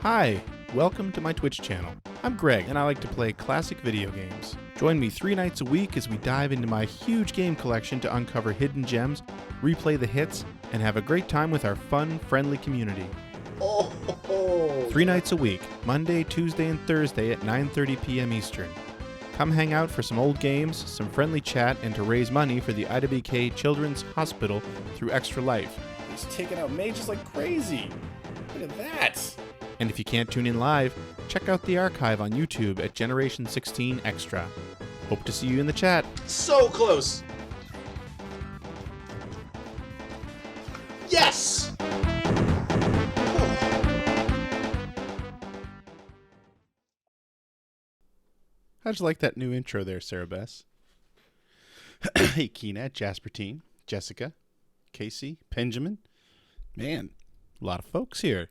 Hi, welcome to my Twitch channel. I'm Greg, and I like to play classic video games. Join me 3 nights a week as we dive into my huge game collection to uncover hidden gems, replay the hits, and have a great time with our fun, friendly community. 3 nights a week, Monday, Tuesday, and Thursday at 9:30 p.m. Eastern. Come hang out for some old games, some friendly chat, and to raise money for the IWK Children's Hospital through Extra Life. He's taking out mages like crazy. Look at that. And if you can't tune in live, check out the archive on YouTube at Generation 16 Extra. Hope to see you in the chat. So close. Yes! How'd you like that new intro there, Sarah Bess? Hey, Keenat, Jaspertine, Jessica, Casey, Benjamin. Man, a lot of folks here.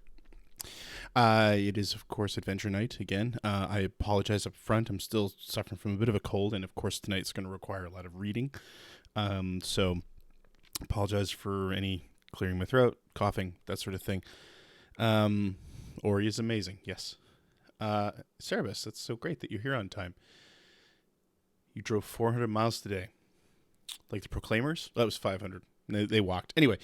It is, of course, Adventure Night again. I apologize up front. I'm still suffering from a bit of a cold, and of course, tonight's going to require a lot of reading. So, apologize for any clearing my throat, coughing, that sort of thing. Ori is amazing, yes. Cerebus, that's so great that you're here on time. You drove 400 miles today. Like the Proclaimers? That was 500. They walked. Anyway,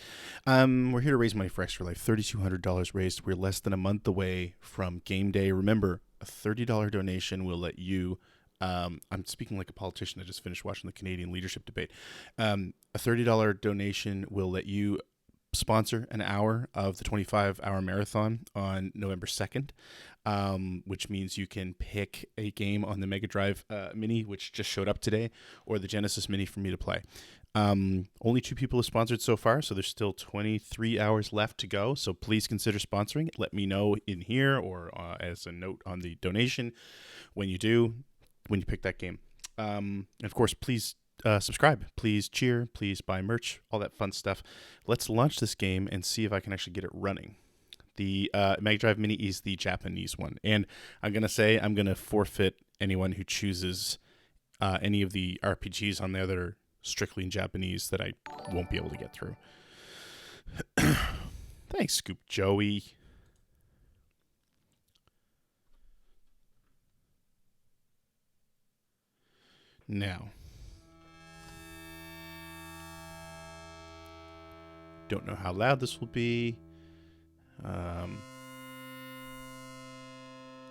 we're here to raise money for Extra Life. $3,200 raised. We're less than a month away from game day. Remember, a $30 donation will let you... I'm speaking like a politician. I just finished watching the Canadian leadership debate. A $30 donation will let you sponsor an hour of the 25-hour marathon on November 2nd, which means you can pick a game on the Mega Drive Mini, which just showed up today, or the Genesis Mini for me to play. Only 2 people have sponsored so far, so there's still 23 hours left to go. So please consider sponsoring it. Let me know in here or as a note on the donation when you pick that game. And of course, please subscribe, please cheer, please buy merch, all that fun stuff. Let's launch this game and see if I can actually get it running. The Mega Drive Mini is the Japanese one, and I'm going to forfeit anyone who chooses any of the RPGs on there that are strictly in Japanese that I won't be able to get through. Thanks, Scoop Joey. Now, don't know how loud this will be.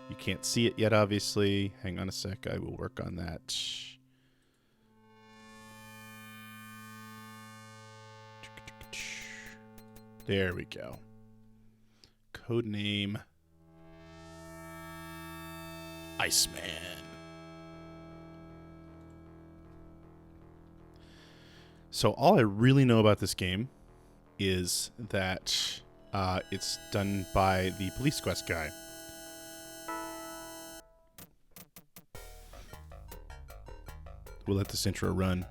You can't see it yet, obviously. Hang on a sec. I will work on that. There we go. Codename Iceman. So all I really know about this game is that it's done by the Police Quest guy. We'll let this intro run.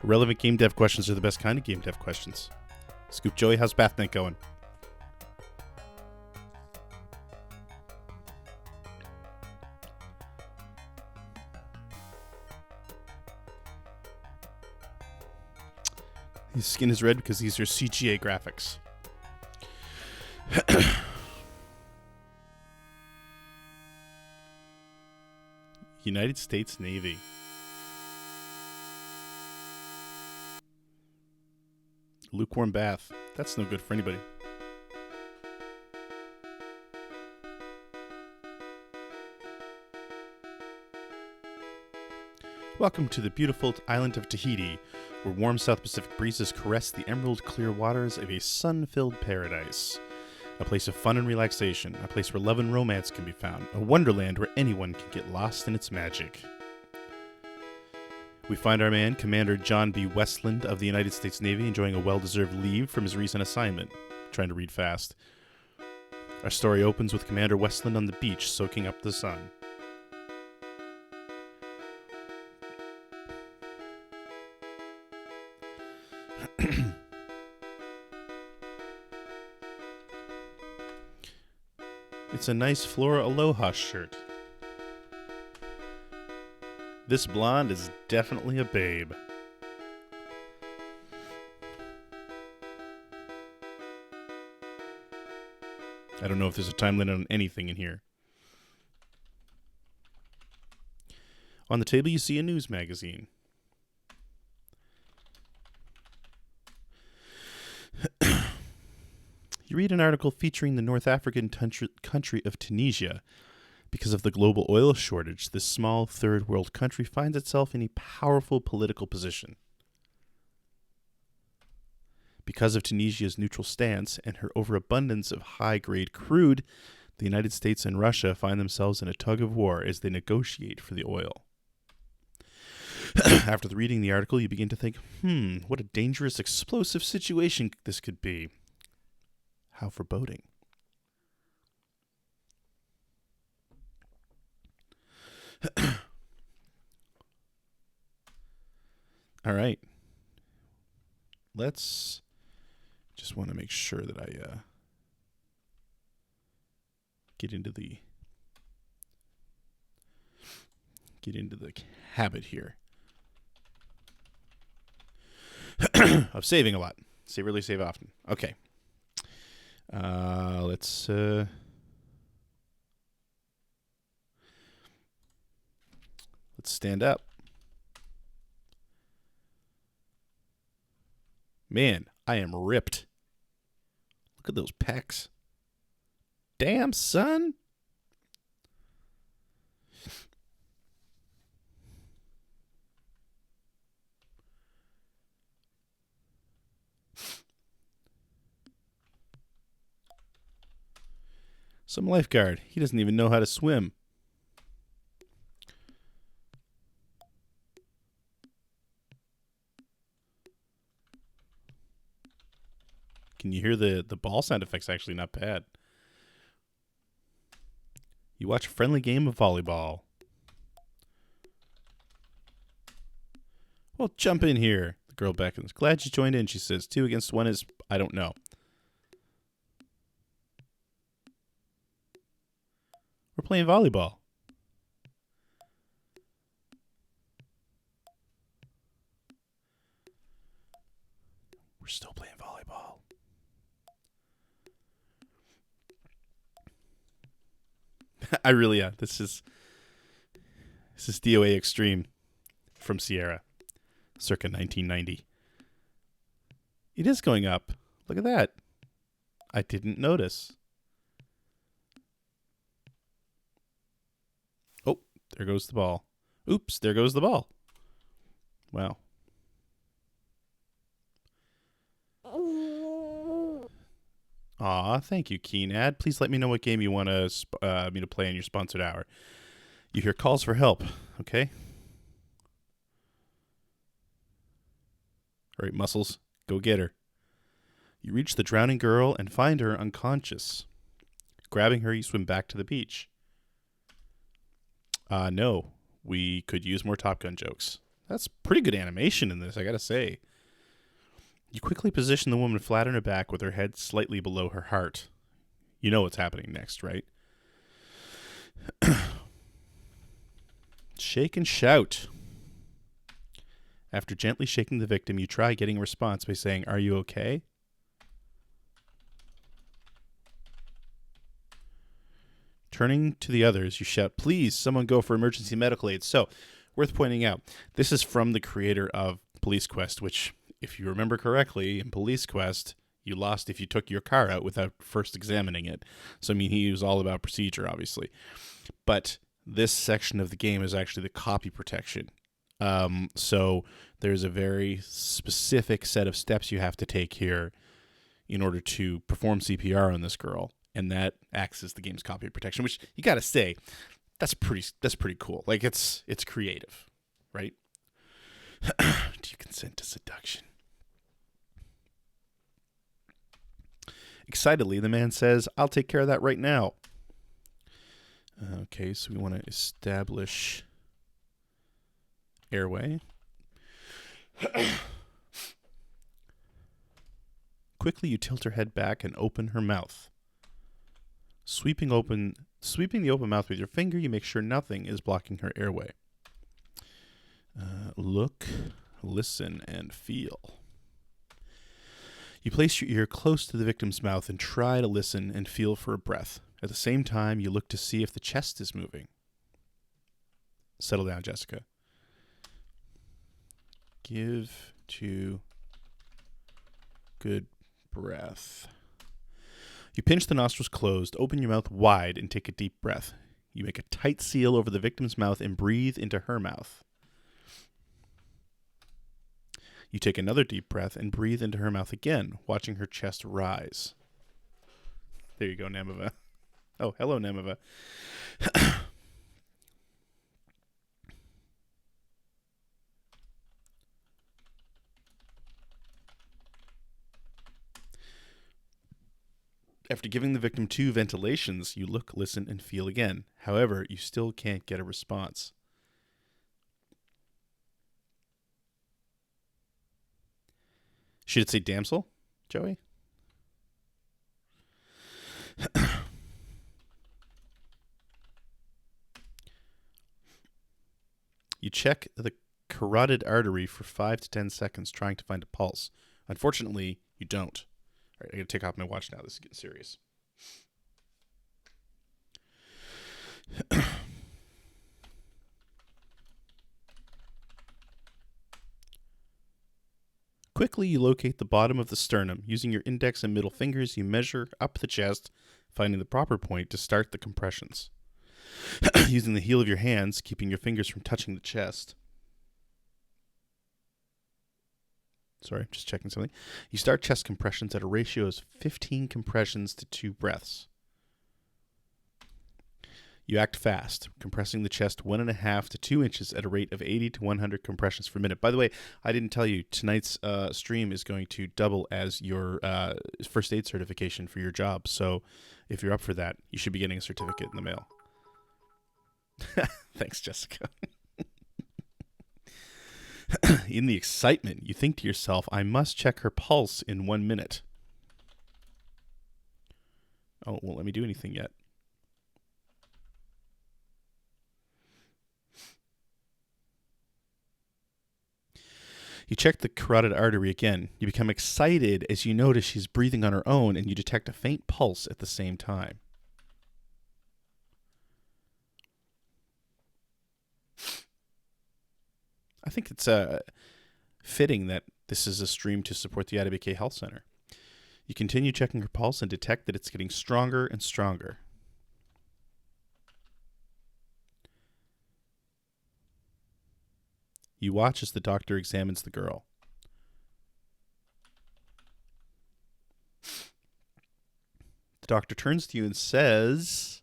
Relevant game dev questions are the best kind of game dev questions. Scoop Joey, how's Bathnet going? His skin is red because these are CGA graphics. United States Navy. Lukewarm bath. That's no good for anybody. Welcome to the beautiful island of Tahiti, where warm South Pacific breezes caress the emerald clear waters of a sun-filled paradise. A place of fun and relaxation, a place where love and romance can be found, a wonderland where anyone can get lost in its magic. We find our man, Commander John B. Westland of the United States Navy, enjoying a well-deserved leave from his recent assignment. Trying to read fast. Our story opens with Commander Westland on the beach, soaking up the sun. It's a nice Flora Aloha shirt. This blonde is definitely a babe. I don't know if there's a time limit on anything in here. On the table, you see a news magazine. You read an article featuring the North African country of Tunisia. Because of the global oil shortage, this small third world country finds itself in a powerful political position. Because of Tunisia's neutral stance and her overabundance of high-grade crude, the United States and Russia find themselves in a tug of war as they negotiate for the oil. After reading the article, you begin to think, what a dangerous, explosive situation this could be. How foreboding. All right. Let's just want to make sure that I get into the habit here of saving a lot. Save early, save often. Okay. Let's stand up. Man, I am ripped. Look at those pecs. Damn, son. Some lifeguard. He doesn't even know how to swim. Can you hear the ball sound effects? Actually not bad. You watch a friendly game of volleyball. Well, jump in here. The girl beckons. Glad you joined in, she says. 2 against 1 is, I don't know. We're playing volleyball. We're still playing volleyball. I really, this is DOA Extreme from Sierra, circa 1990. It is going up. Look at that. I didn't notice. Oh, there goes the ball. Oops, there goes the ball. Wow. Aw, thank you, Keenad. Please let me know what game you want me to play in your sponsored hour. You hear calls for help, okay? All right, Muscles, go get her. You reach the drowning girl and find her unconscious. Grabbing her, you swim back to the beach. No, we could use more Top Gun jokes. That's pretty good animation in this, I gotta say. You quickly position the woman flat on her back with her head slightly below her heart. You know what's happening next, right? Shake and shout. After gently shaking the victim, you try getting a response by saying, "Are you okay?" Turning to the others, you shout, "Please, someone go for emergency medical aid." So, worth pointing out, this is from the creator of Police Quest, which, if you remember correctly, in Police Quest, you lost if you took your car out without first examining it. So, I mean, he was all about procedure, obviously. But this section of the game is actually the copy protection. So, there's a very specific set of steps you have to take here in order to perform CPR on this girl. And that acts as the game's copy protection, which you got to say, that's pretty cool. Like, it's creative, right? Do you consent to seduction? Excitedly, the man says, "I'll take care of that right now." Okay, so we want to establish airway. Quickly, you tilt her head back and open her mouth. Sweeping the open mouth with your finger, you make sure nothing is blocking her airway. Look, listen, and feel. You place your ear close to the victim's mouth and try to listen and feel for a breath. At the same time, you look to see if the chest is moving. Settle down, Jessica. Give 2 good breath. You pinch the nostrils closed, open your mouth wide, and take a deep breath. You make a tight seal over the victim's mouth and breathe into her mouth. You take another deep breath and breathe into her mouth again, watching her chest rise. There you go, Namava. Oh, hello, Namava. After giving the victim 2 ventilations, you look, listen, and feel again. However, you still can't get a response. Should it say damsel, Joey? You check the carotid artery for 5 to 10 seconds trying to find a pulse. Unfortunately, you don't. All right, I gotta take off my watch now. This is getting serious. Quickly, you locate the bottom of the sternum. Using your index and middle fingers, you measure up the chest, finding the proper point to start the compressions. Using the heel of your hands, keeping your fingers from touching the chest. Sorry, just checking something. You start chest compressions at a ratio of 15 compressions to 2 breaths. You act fast, compressing the chest 1.5 to 2 inches at a rate of 80 to 100 compressions per minute. By the way, I didn't tell you, tonight's stream is going to double as your first aid certification for your job. So if you're up for that, you should be getting a certificate in the mail. Thanks, Jessica. In the excitement, you think to yourself, I must check her pulse in 1 minute. Oh, it won't let me do anything yet. You check the carotid artery again. You become excited as you notice she's breathing on her own and you detect a faint pulse at the same time. I think it's fitting that this is a stream to support the IWK Health Center. You continue checking her pulse and detect that it's getting stronger and stronger. You watch as the doctor examines the girl. The doctor turns to you and says,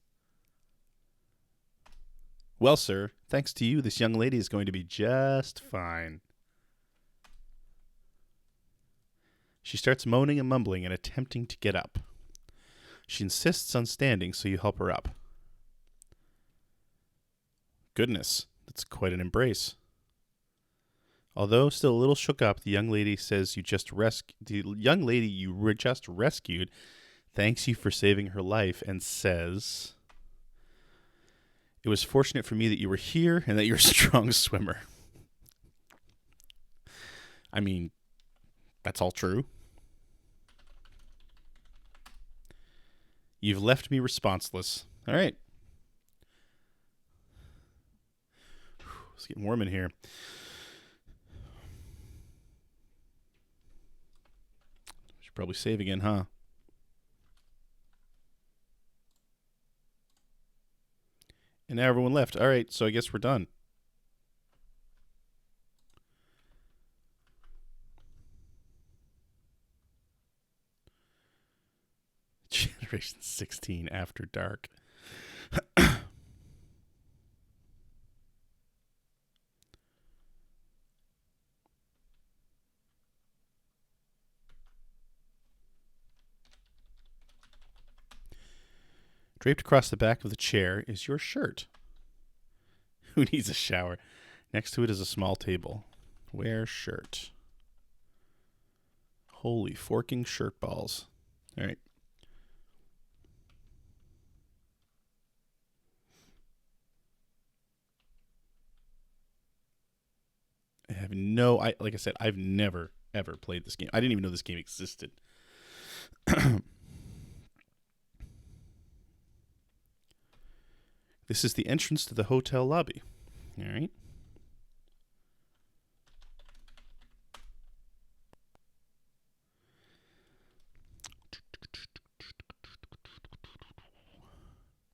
well, sir, thanks to you, this young lady is going to be just fine. She starts moaning and mumbling and attempting to get up. She insists on standing, so you help her up. Goodness, that's quite an embrace. Although still a little shook up, the young lady says you just rescued thanks you for saving her life and says, it was fortunate for me that you were here and that you're a strong swimmer. I mean, that's all true. You've left me responseless. All right. It's getting warm in here. Should probably save again, huh? And now everyone left. All right, so I guess we're done. Generation 16 After Dark. Draped across the back of the chair is your shirt. Who needs a shower? Next to it is a small table. Wear shirt. Holy forking shirt balls. All right. have no. Like I said, I've never ever played this game. I didn't even know this game existed. This is the entrance to the hotel lobby. All right.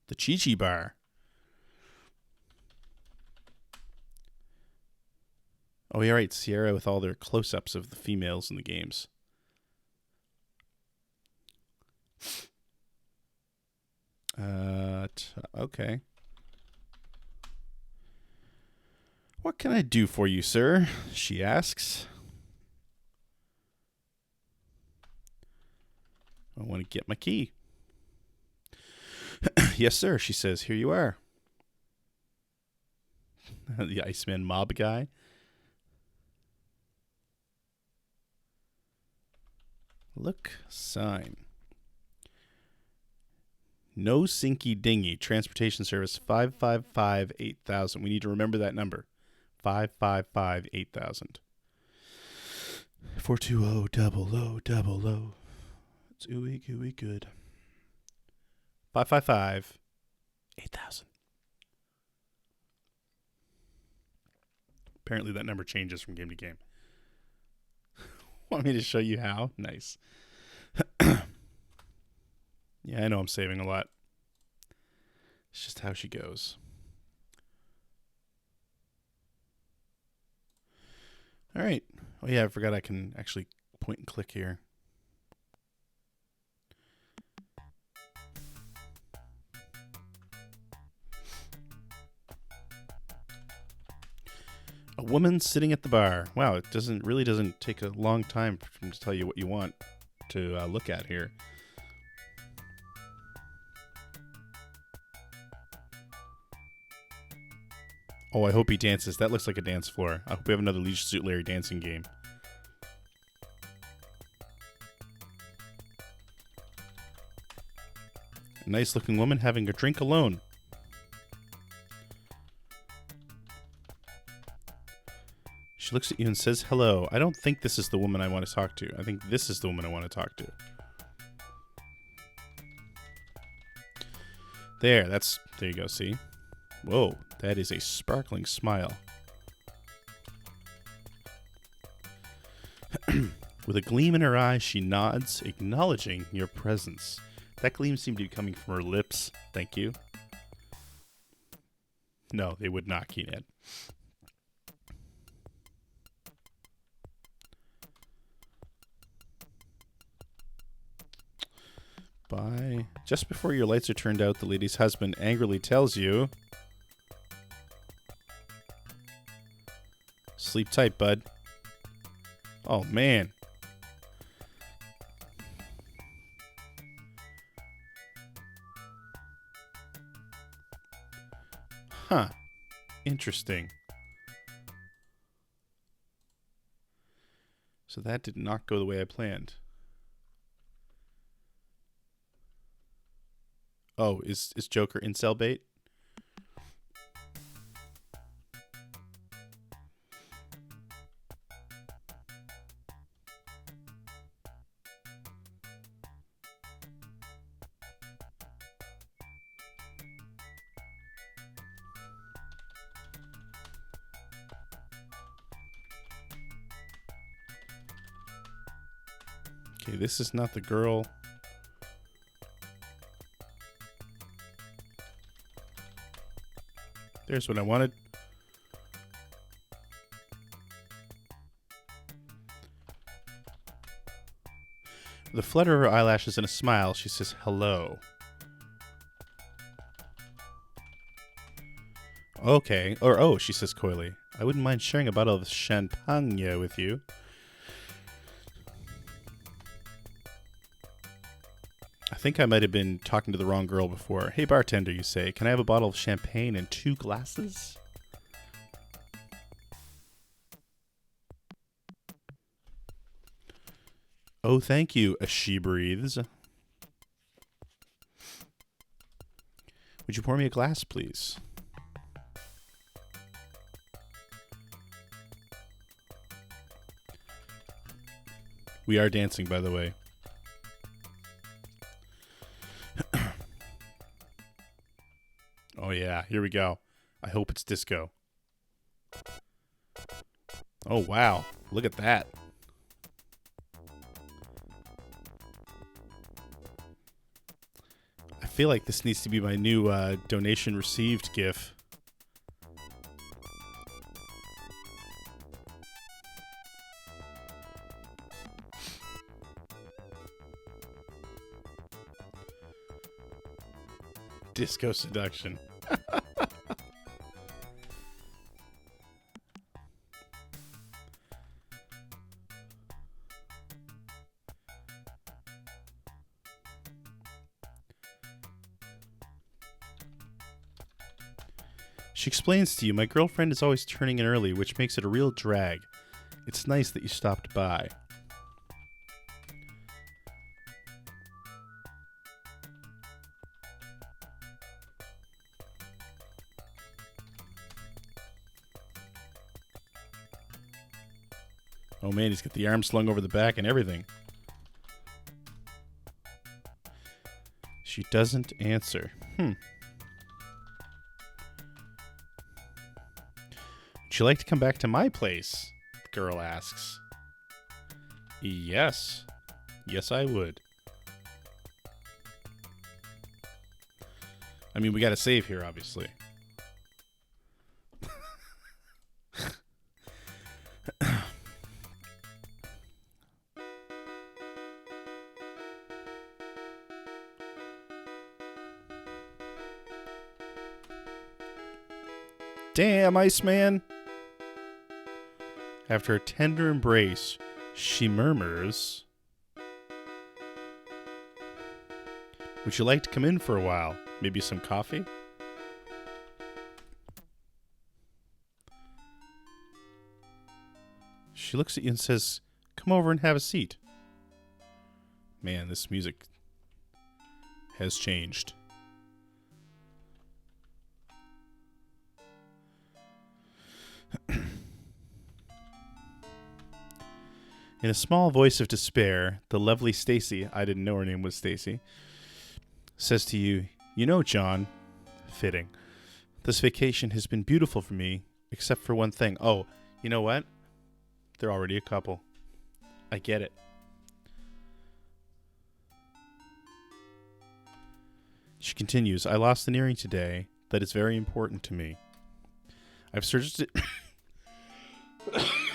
The Chi-Chi Bar. Oh, yeah, right. Sierra with all their close-ups of the females in the games. Okay. What can I do for you, sir? She asks. I want to get my key. Yes, sir, she says. Here you are. The Iceman mob guy. Look sign. No Sinky Dingy. Transportation service 555-8000. We need to remember that number. 555-8000. 420-0000. It's ooey gooey good. 555-8000. Apparently that number changes from game to game. Want me to show you how? Nice. Yeah, I know I'm saving a lot. It's just how she goes. All right. Oh, yeah, I forgot I can actually point and click here. A woman sitting at the bar. Wow, it really doesn't take a long time for me to tell you what you want to look at here. Oh, I hope he dances. That looks like a dance floor. I hope we have another Leisure Suit Larry dancing game. A nice looking woman having a drink alone. She looks at you and says hello. I don't think this is the woman I want to talk to. I think this is the woman I want to talk to. There you go, see? Whoa, that is a sparkling smile. With a gleam in her eyes, she nods, acknowledging your presence. That gleam seemed to be coming from her lips. Thank you. No, they would not, Keenan. Bye. Just before your lights are turned out, the lady's husband angrily tells you, sleep tight, bud. Oh, man. Huh. Interesting. So that did not go the way I planned. Oh, is Joker incel bait? Okay, this is not the girl. There's what I wanted. With a flutter of her eyelashes and a smile, she says hello. Okay. Or, oh, she says coyly, I wouldn't mind sharing a bottle of champagne with you. I think I might have been talking to the wrong girl before. Hey, bartender, you say, can I have a bottle of champagne and 2 glasses? Oh, thank you, she breathes. Would you pour me a glass, please? We are dancing, by the way. Oh, yeah. Here we go. I hope it's disco. Oh, wow. Look at that. I feel like this needs to be my new donation received GIF. Disco seduction. She explains to you, my girlfriend is always turning in early, which makes it a real drag. It's nice that you stopped by. Oh man, he's got the arm slung over the back and everything. She doesn't answer. Would you like to come back to my place? The girl asks. Yes. Yes, I would. I mean, we gotta save here, obviously. Damn, Iceman! After a tender embrace, she murmurs, would you like to come in for a while? Maybe some coffee? She looks at you and says, come over and have a seat. Man, this music has changed. In a small voice of despair, the lovely Stacy, I didn't know her name was Stacy, says to you, you know, John, fitting, this vacation has been beautiful for me, except for one thing. Oh, you know what? They're already a couple. I get it. She continues, I lost an earring today that is very important to me. I've searched it...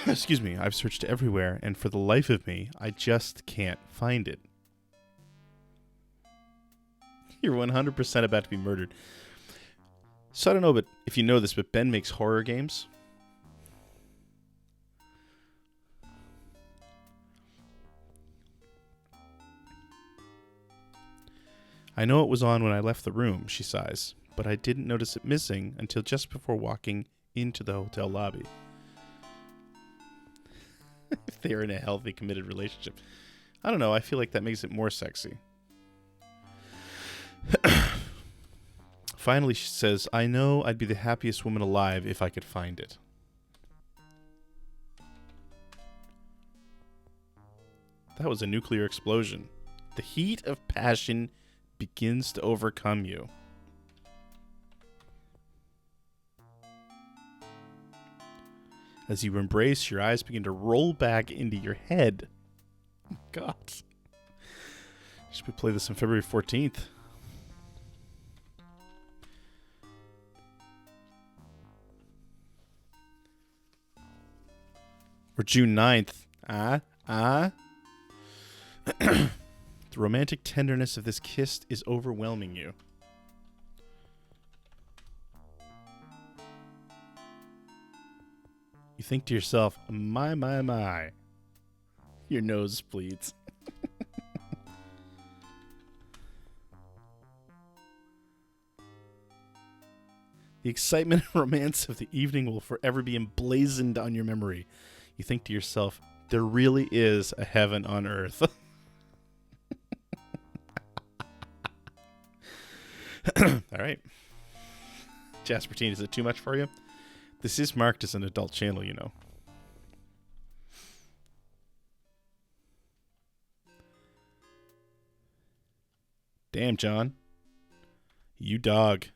Excuse me, I've searched everywhere, and for the life of me, I just can't find it. You're 100% about to be murdered. So I don't know if you know this, but Ben makes horror games. I know it was on when I left the room, she sighs, but I didn't notice it missing until just before walking into the hotel lobby. If they're in a healthy, committed relationship. I don't know, I feel like that makes it more sexy. Finally, she says, I know I'd be the happiest woman alive if I could find it. That was a nuclear explosion. The heat of passion begins to overcome you. As you embrace, your eyes begin to roll back into your head. Oh, God. Should we play this on February 14th? Or June 9th. The romantic tenderness of this kiss is overwhelming you. You think to yourself, my. Your nose bleeds. The excitement and romance of the evening will forever be emblazoned on your memory. You think to yourself, there really is a heaven on earth. All right. Jaspertine, is it too much for you? This is marked as an adult channel, you know. Damn, John. You dog.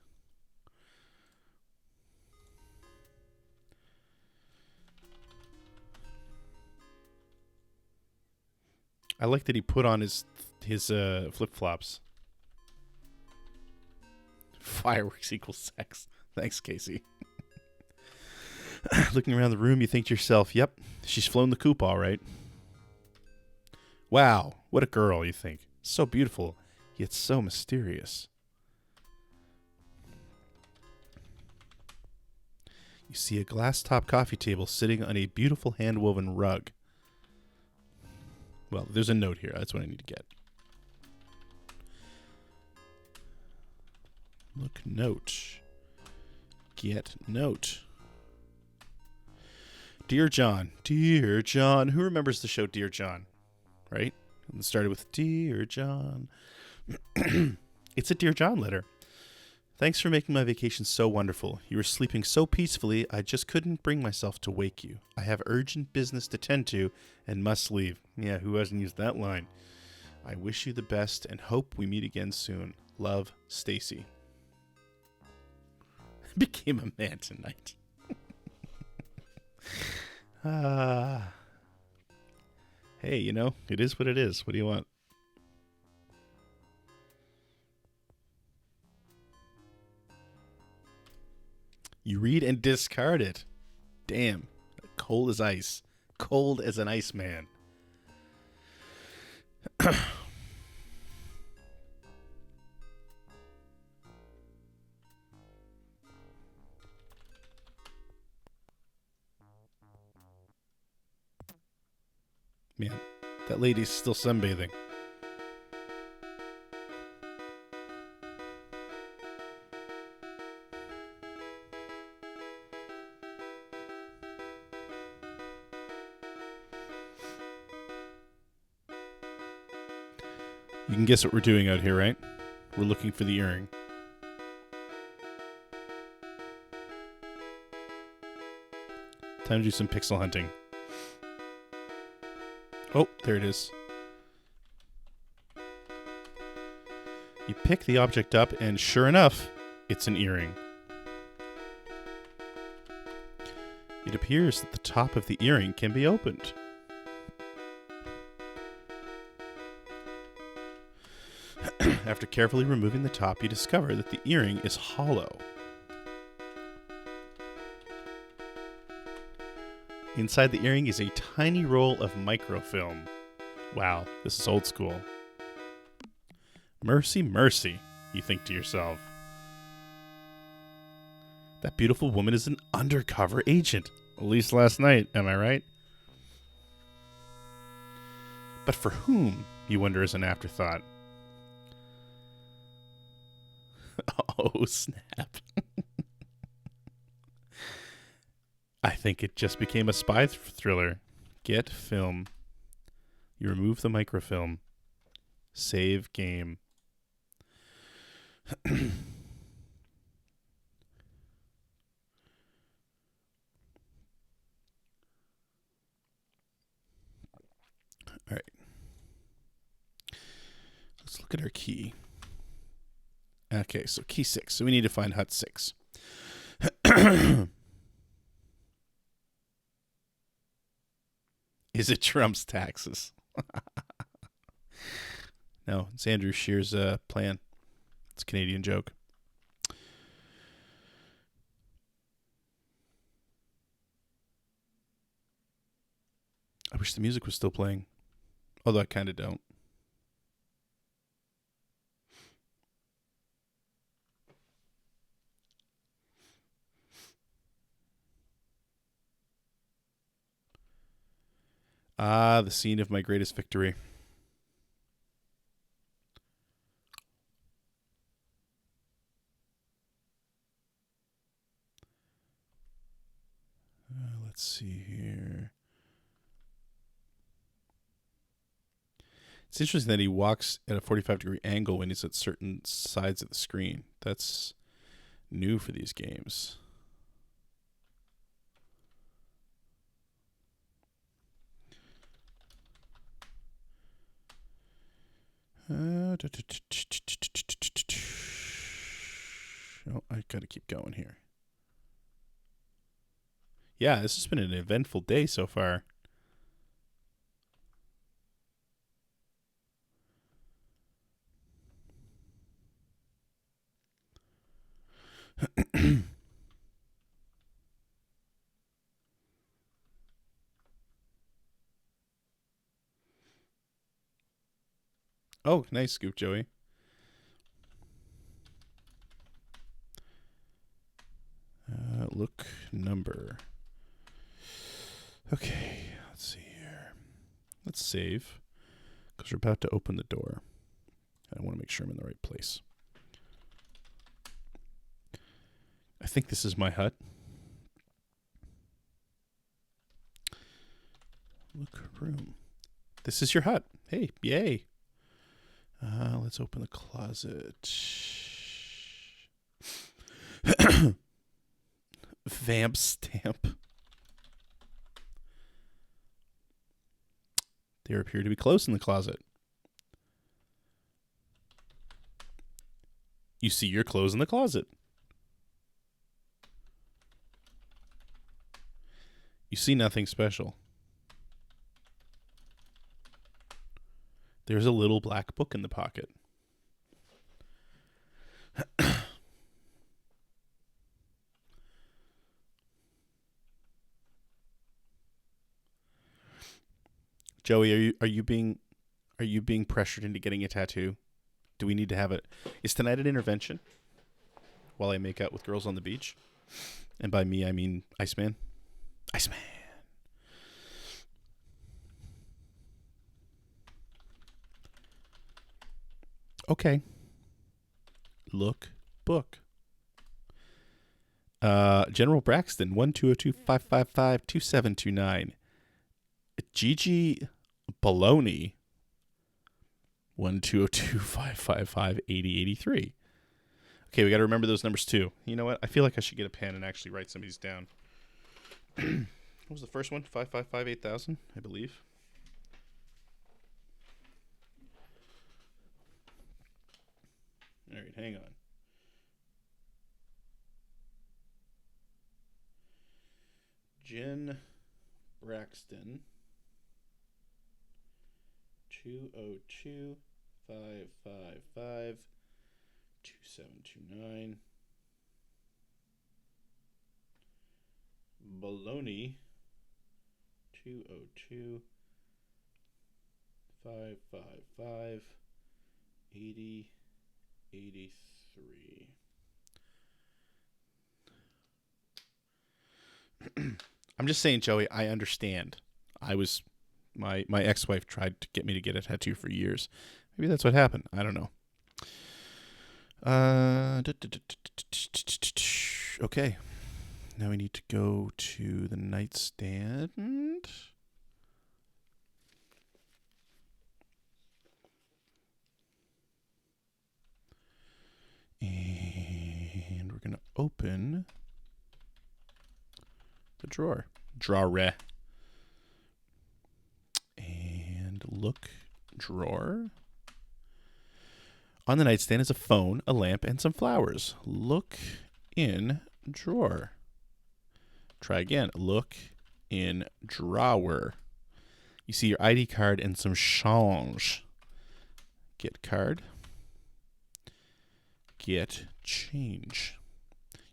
I like that he put on his flip-flops. Fireworks equals sex. Thanks, Casey. Looking around the room, you think to yourself, yep, she's flown the coop all right. Wow, what a girl, you think. So beautiful, yet so mysterious. You see a glass-top coffee table sitting on a beautiful hand-woven rug. Well, there's a note here. That's what I need to get. Look, note. Get note. Dear John. Dear John. Who remembers the show Dear John? Right? It started with Dear John. It's a Dear John letter. Thanks for making my vacation so wonderful. You were sleeping so peacefully, I just couldn't bring myself to wake you. I have urgent business to tend to and must leave. Yeah, who hasn't used that line? I wish you the best and hope we meet again soon. Love, Stacy. Became a man tonight. Hey, you know, it is what it is. What do you want? You read and discard it. Damn. Cold as ice. Cold as an Iceman. Man, that lady's still sunbathing. You can guess what we're doing out here, right? We're looking for the earring. Time to do some pixel hunting. Oh, there it is. You pick the object up, and sure enough, it's an earring. It appears that the top of the earring can be opened. After carefully removing the top, you discover that the earring is hollow. Inside the earring is a tiny roll of microfilm. Wow, this is old school. Mercy, mercy, you think to yourself. That beautiful woman is an undercover agent. At least last night, am I right? But for whom, you wonder as an afterthought. Oh, snap. I think it just became a spy thriller. Get film. You remove the microfilm. Save game. All right. Let's look at our key. Okay, so key 6. So we need to find hut 6. Is it Trump's taxes? No, it's Andrew Scheer's plan. It's a Canadian joke. I wish the music was still playing. Although I kind of don't. Ah, the scene of my greatest victory. Let's see here. It's interesting that he walks at a 45-degree angle when he's at certain sides of the screen. That's new for these games. Oh, I gotta keep going here. Yeah, this has been an eventful day so far. Oh, nice scoop, Joey. Look number. Okay, let's see here. Let's save, because we're about to open the door. I want to make sure I'm in the right place. I think this is my hut. Look room. This is your hut. Hey, yay. Let's open the closet. Vamp stamp. There appear to be clothes in the closet. You see your clothes in the closet. You see nothing special. There's a little black book in the pocket. Joey, are you being pressured into getting a tattoo? Do we need to have it? Is tonight an intervention? While I make out with girls on the beach, and by me I mean Iceman. Iceman. Okay. Look book. General Braxton 1202-555-2729. Gigi Baloney 1202-555-8083. Okay, we got to remember those numbers too. You know what? I feel like I should get a pen and actually write some of these down. What was the first one? 555-8000, I believe. All right, hang on. Jen Braxton 202-555-2729. Baloney 202-555-8083. I'm just saying, Joey, I understand. My ex-wife tried to get me to get a tattoo for years. Maybe that's what happened. I don't know. Okay. Now we need to go to the nightstand. And we're going to open the drawer. Drawer. And look drawer. On the nightstand is a phone, a lamp, and some flowers. Look in drawer. Try again. Look in drawer. You see your ID card and some change. Get card. Get change.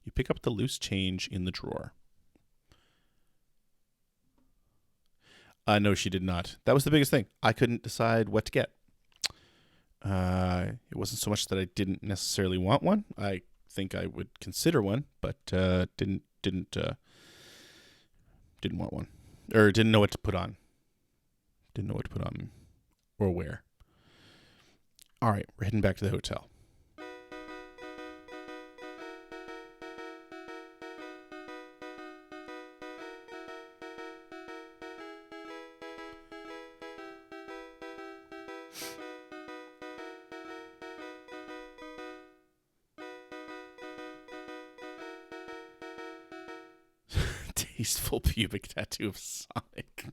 You pick up the loose change in the drawer. No, she did not. That was the biggest thing. I couldn't decide what to get. It wasn't so much that I didn't necessarily want one. I think I would consider one, but didn't want one, or didn't know what to put on. Didn't know what to put on or wear. All right, we're heading back to the hotel. Tasteful pubic tattoo of Sonic.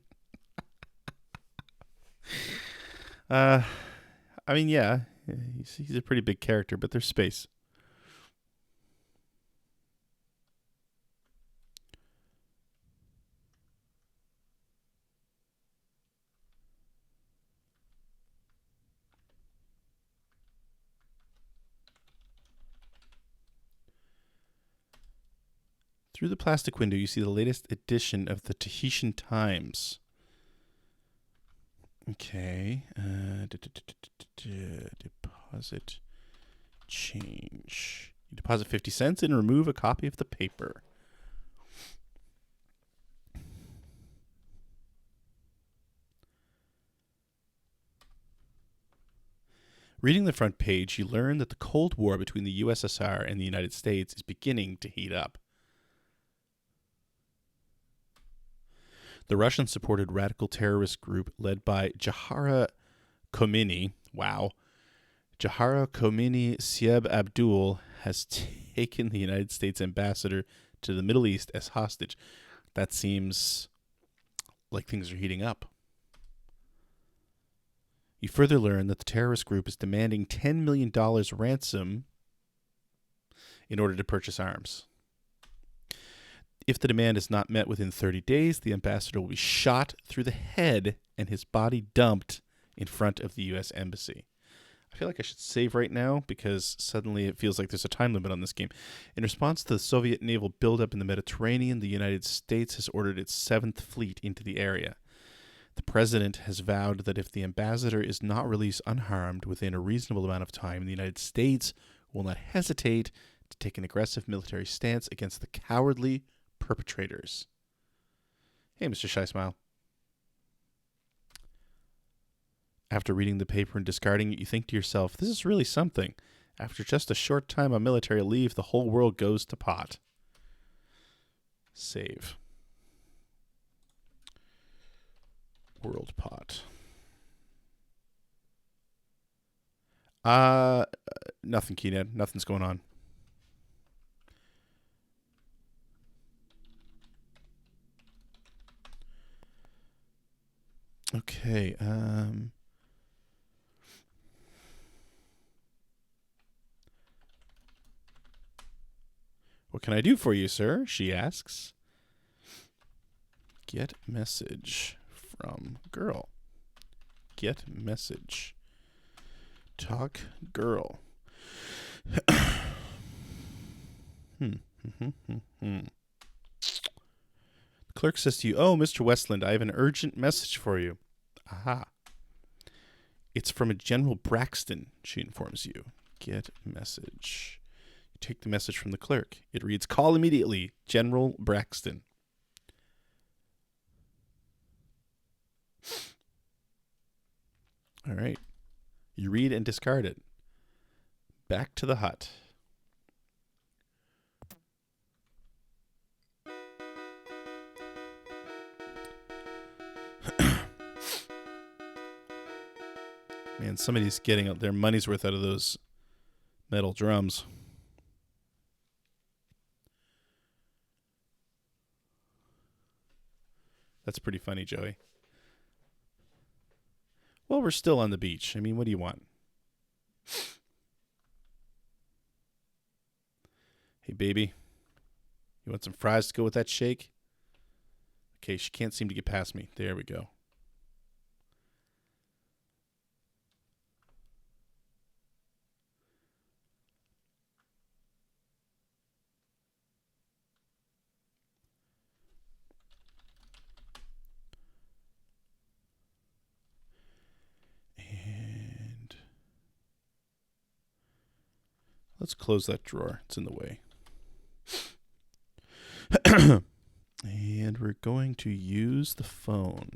I mean, yeah, he's a pretty big character, but there's space. Through the plastic window, you see the latest edition of the Tahitian Times. Okay. Deposit change. You deposit 50 cents and remove a copy of the paper. Reading the front page, you learn that the Cold War between the USSR and the United States is beginning to heat up. The Russian-supported radical terrorist group led by Jahara Khomeini, Jahara Khomeini Sieb Abdul has taken the United States ambassador to the Middle East as hostage. That seems like things are heating up. You further learn that the terrorist group is demanding $10 million ransom in order to purchase arms. If the demand is not met within 30 days, the ambassador will be shot through the head and his body dumped in front of the U.S. Embassy. I feel like I should save right now because suddenly it feels like there's a time limit on this game. In response to the Soviet naval buildup in the Mediterranean, the United States has ordered its 7th Fleet into the area. The president has vowed that if the ambassador is not released unharmed within a reasonable amount of time, the United States will not hesitate to take an aggressive military stance against the cowardly perpetrators. Hey, Mr. Shy Smile. After reading the paper and discarding it, you think to yourself, this is really something. After just a short time on military leave, the whole world goes to pot. Save. World pot. Nothing, Keenan. Nothing's going on. Okay, what can I do for you, sir? She asks. Get message from girl. Get message. Talk girl. The clerk says to you, oh, Mr. Westland, I have an urgent message for you. Aha. It's from a General Braxton, she informs you. Get message. You take the message from the clerk. It reads, call immediately, General Braxton. All right. You read and discard it. Back to the hut. Man, somebody's getting their money's worth out of those metal drums. That's pretty funny, Joey. Well, we're still on the beach. I mean, what do you want? Hey, baby. You want some fries to go with that shake? Okay, she can't seem to get past me. There we go. And let's close that drawer. It's in the way. And we're going to use the phone.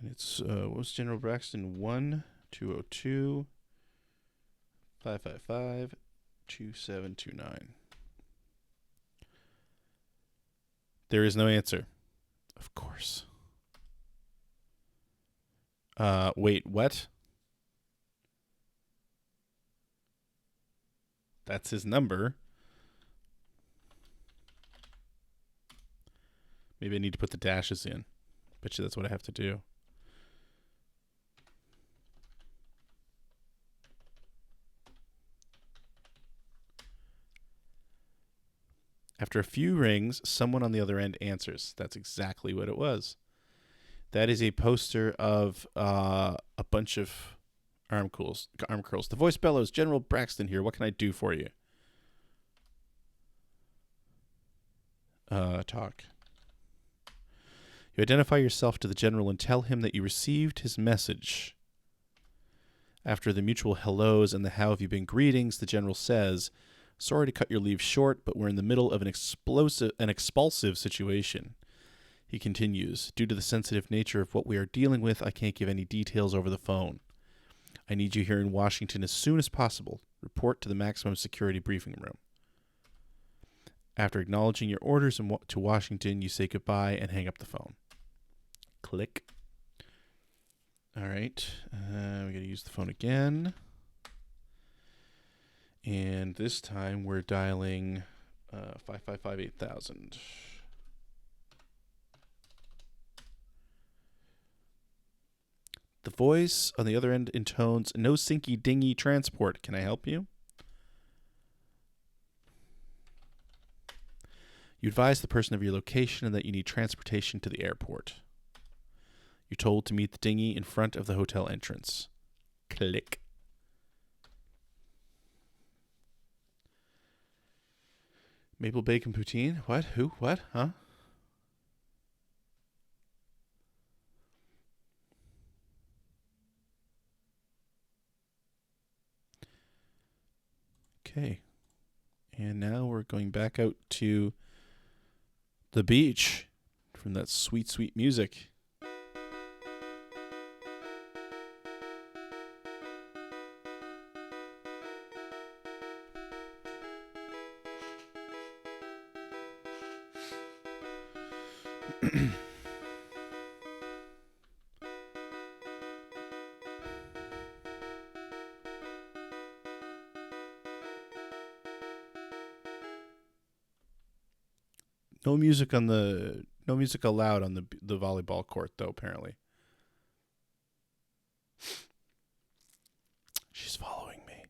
And it's, what was General Braxton? 1-202-555-2729. There is no answer. Of course. Wait, what? That's his number. Maybe I need to put the dashes in. Bet you that's what I have to do. After a few rings, someone on the other end answers. That's exactly what it was. That is a poster of a bunch of arm curls. The voice bellows, General Braxton here. What can I do for you? Talk. You identify yourself to the general and tell him that you received his message. After the mutual hellos and the how have you been greetings, the general says, sorry to cut your leave short, but we're in the middle of an expulsive situation. He continues, due to the sensitive nature of what we are dealing with, I can't give any details over the phone. I need you here in Washington as soon as possible. Report to the maximum security briefing room. After acknowledging your orders to Washington, you say goodbye and hang up the phone. Click. All right. We got to use the phone again. And this time we're dialing 555-8000. The voice on the other end intones, no sinky dingy transport. Can I help you? You advise the person of your location and that you need transportation to the airport. You're told to meet the dinghy in front of the hotel entrance. Click. Maple bacon poutine? What? Who? What? Huh? Okay. And now we're going back out to the beach from that sweet, sweet music. No music allowed on the volleyball court though, apparently. She's following me.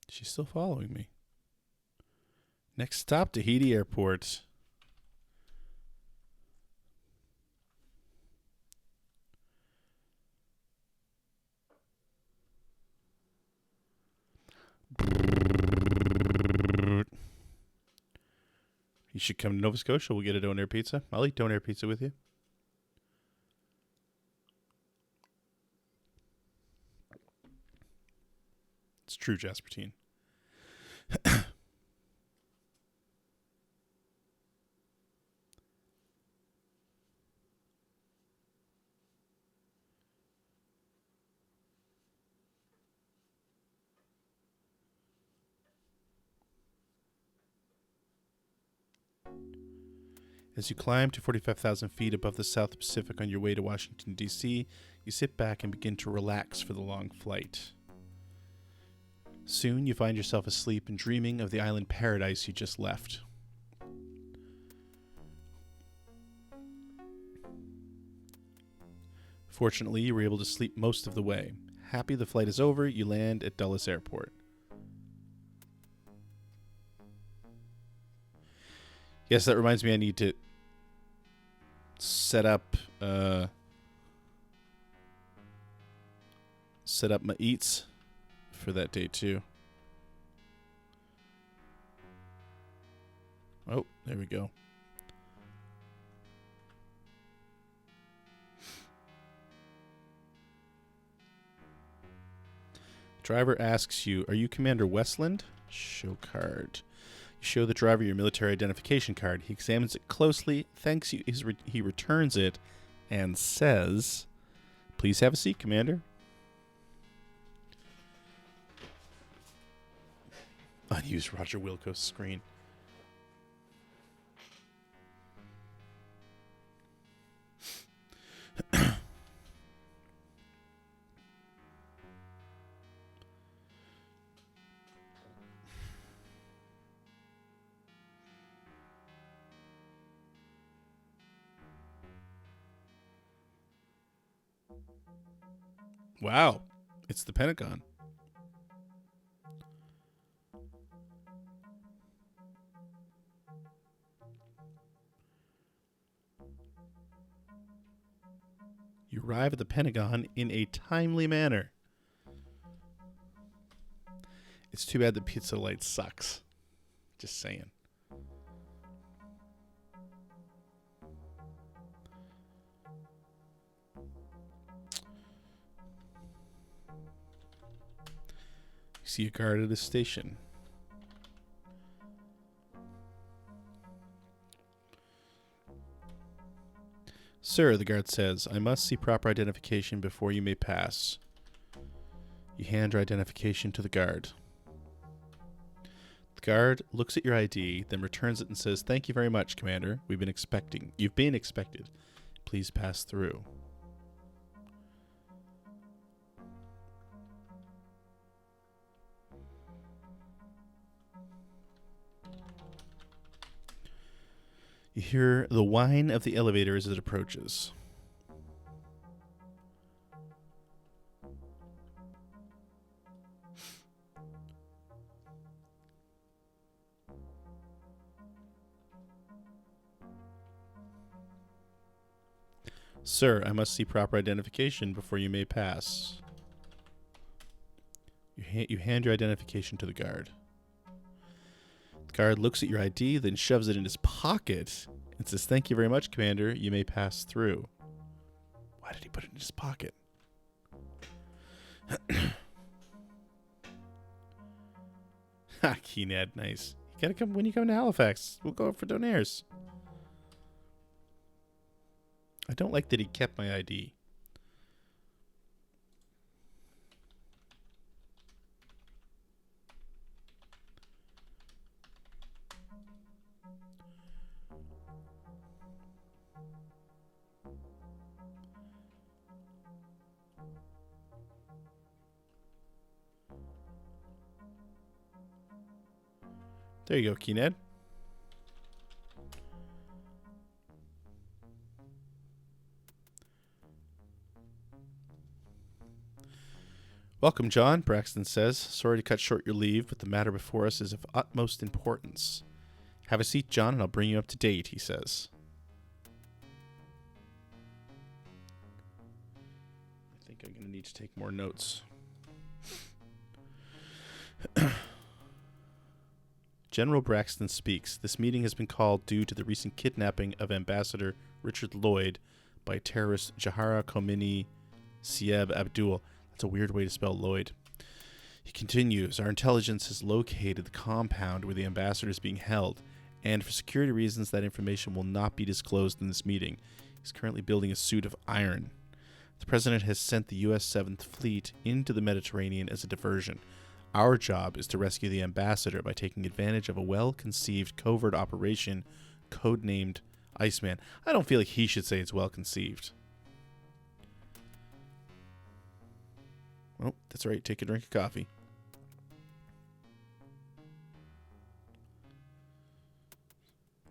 She's still following me. Next stop, Tahiti Airport. You should come to Nova Scotia. We'll get a donair pizza. I'll eat donair pizza with you. It's true, Jaspertine. As you climb to 45,000 feet above the South Pacific on your way to Washington, D.C., you sit back and begin to relax for the long flight. Soon you find yourself asleep and dreaming of the island paradise you just left. Fortunately, you were able to sleep most of the way. Happy the flight is over, you land at Dulles Airport. Yes, that reminds me I need to set up my eats for that day too. Oh, there we go. Driver asks you, are you Commander Westland? Show card. You show the driver your military identification card. He examines it closely, thanks you. He returns it and says, please have a seat, Commander. Unused Roger Wilco's screen. Wow. It's the Pentagon. You arrive at the Pentagon in a timely manner. It's too bad the pizza light sucks. Just saying. You see a guard at a station. Sir, the guard says, I must see proper identification before you may pass. You hand your identification to the guard. The guard looks at your ID, then returns it and says, Thank you very much, Commander. You've been expected. Please pass through. You hear the whine of the elevator as it approaches. Sir, I must see proper identification before you may pass. You hand your identification to the guard. The guard looks at your ID, then shoves it in his pocket and says, Thank you very much, Commander. You may pass through. Why did he put it in his pocket? Ha, Keenad, nice. You gotta come when you come to Halifax. We'll go up for donaires. I don't like that he kept my ID. There you go, Keenad. Welcome, John, Braxton says. Sorry to cut short your leave, but the matter before us is of utmost importance. Have a seat, John, and I'll bring you up to date, he says. I think I'm going to need to take more notes. General Braxton speaks. This meeting has been called due to the recent kidnapping of Ambassador Richard Lloyd by terrorist Jahara Khomeini Sieb Abdul. That's a weird way to spell Lloyd. He continues, our intelligence has located the compound where the ambassador is being held, and for security reasons that information will not be disclosed in this meeting. He's currently building a suit of iron. The President has sent the U.S. 7th Fleet into the Mediterranean as a diversion. Our job is to rescue the ambassador by taking advantage of a well-conceived covert operation codenamed Iceman. I don't feel like he should say it's well-conceived. Oh, that's right. Take a drink of coffee.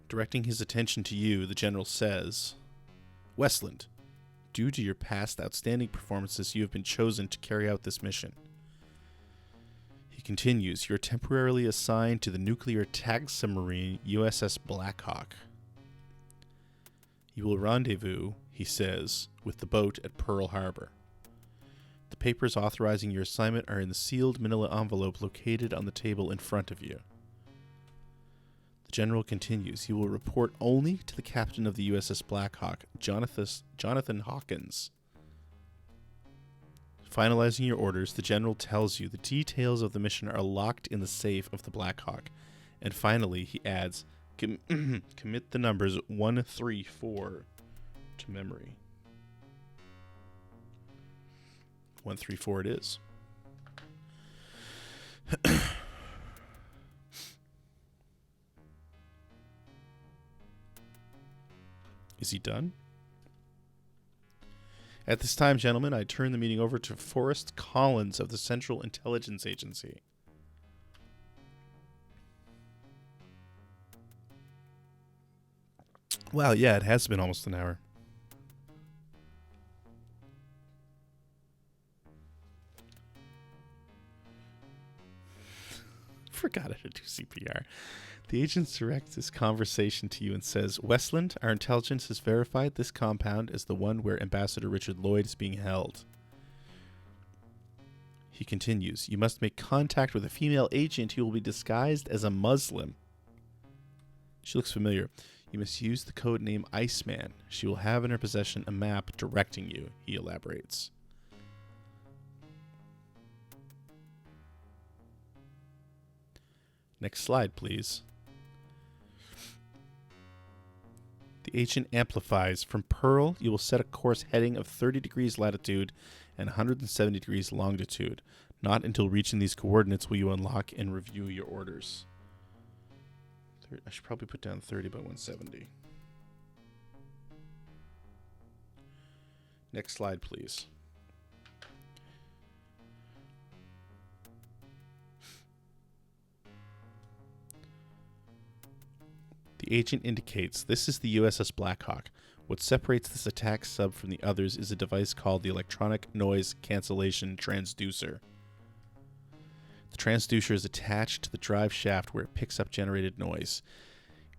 Directing his attention to you, the general says, Westland, due to your past outstanding performances, you have been chosen to carry out this mission. He continues, you're temporarily assigned to the nuclear attack submarine USS Blackhawk. You will rendezvous, he says, with the boat at Pearl Harbor. The papers authorizing your assignment are in the sealed manila envelope located on the table in front of you. The general continues, you will report only to the captain of the USS Blackhawk, Jonathan Hawkins. Finalizing your orders, the general tells you the details of the mission are locked in the safe of the Blackhawk. And finally, he adds, commit the numbers 134 to memory. 134 it is. Is he done? At this time, gentlemen, I turn the meeting over to Forrest Collins of the Central Intelligence Agency. Wow, yeah, it has been almost an hour. Forgot how to do CPR. The agent directs this conversation to you and says, Westland, our intelligence has verified this compound as the one where Ambassador Richard Lloyd is being held. He continues, you must make contact with a female agent who will be disguised as a Muslim. She looks familiar. You must use the code name Iceman. She will have in her possession a map directing you, he elaborates. Next slide, please. The agent amplifies. From Pearl, you will set a course heading of 30 degrees latitude and 170 degrees longitude. Not until reaching these coordinates will you unlock and review your orders. I should probably put down 30 by 170. Next slide, please. The agent indicates this is the USS Blackhawk. What separates this attack sub from the others is a device called the Electronic Noise Cancellation Transducer. The transducer is attached to the drive shaft where it picks up generated noise.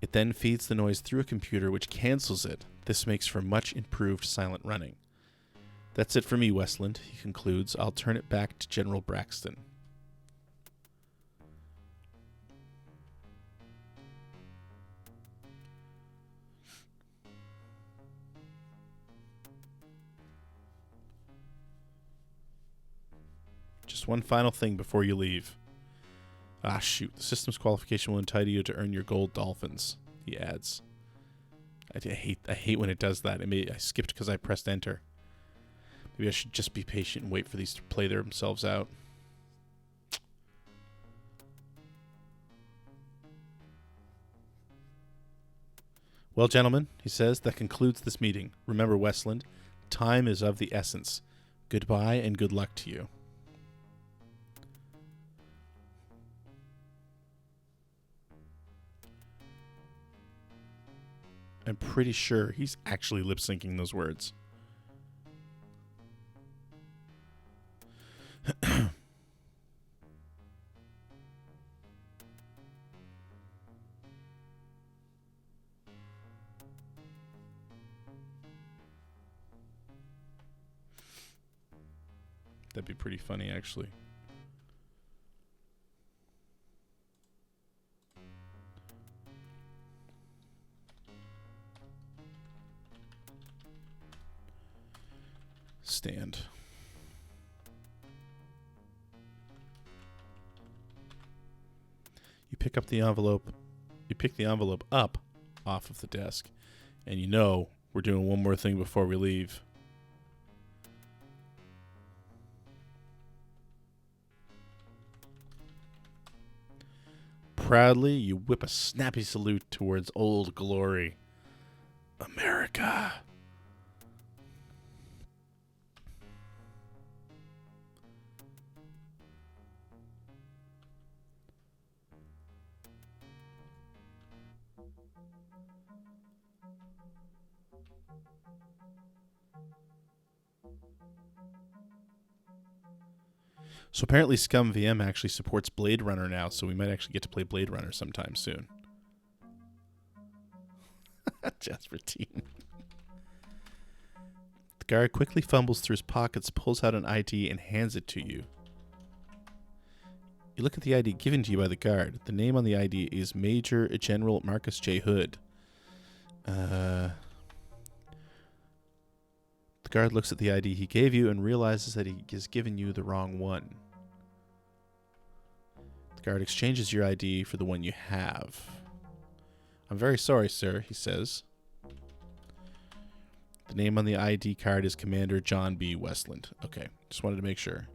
It then feeds the noise through a computer which cancels it. This makes for much improved silent running. That's it for me, Westland, he concludes. I'll turn it back to General Braxton. Just one final thing before you leave. Ah, shoot. The system's qualification will entitle you to earn your gold dolphins, he adds. I hate when it does that. I skipped because I pressed enter. Maybe I should just be patient and wait for these to play themselves out. Well, gentlemen, he says, that concludes this meeting. Remember, Westland, time is of the essence. Goodbye and good luck to you. I'm pretty sure he's actually lip-syncing those words. That'd be pretty funny, actually. Stand. You pick up the envelope. You pick the envelope up off of the desk, and you know we're doing one more thing before we leave. Proudly, you whip a snappy salute towards Old Glory. America. So apparently Scum VM actually supports Blade Runner now, so we might actually get to play Blade Runner sometime soon. Jasper Teen. The guard quickly fumbles through his pockets, pulls out an ID, and hands it to you. You look at the ID given to you by the guard. The name on the ID is Major General Marcus J. Hood. The guard looks at the ID he gave you and realizes that he has given you the wrong one. The guard exchanges your ID for the one you have. I'm very sorry, sir, he says. The name on the ID card is Commander John B. Westland. Okay, just wanted to make sure.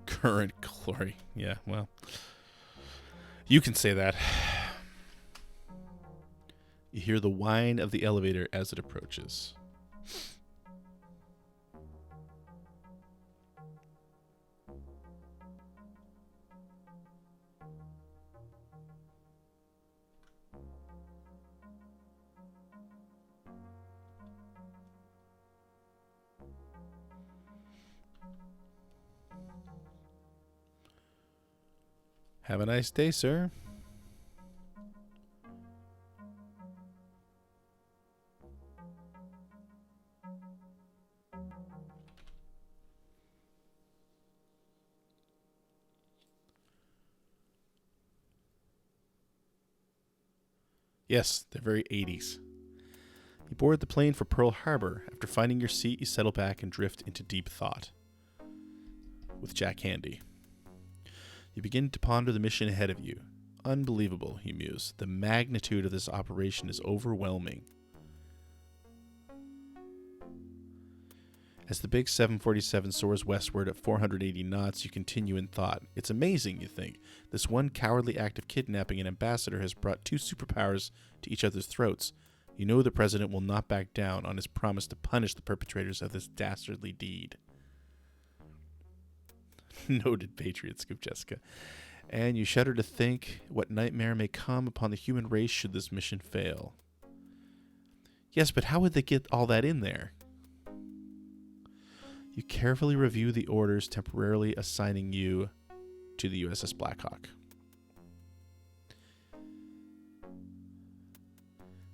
Current glory. Yeah, well, you can say that. You hear the whine of the elevator as it approaches. Have a nice day, sir. Yes, they're very 80s. You board the plane for Pearl Harbor. After finding your seat, you settle back and drift into deep thought. With Jack Handy. You begin to ponder the mission ahead of you. Unbelievable, you muse. The magnitude of this operation is overwhelming. As the big 747 soars westward at 480 knots, you continue in thought. It's amazing, you think. This one cowardly act of kidnapping an ambassador has brought two superpowers to each other's throats. You know the president will not back down on his promise to punish the perpetrators of this dastardly deed. Noted patriot, Scoop Jessica. And you shudder to think what nightmare may come upon the human race should this mission fail. Yes, but how would they get all that in there? You carefully review the orders temporarily assigning you to the USS Blackhawk.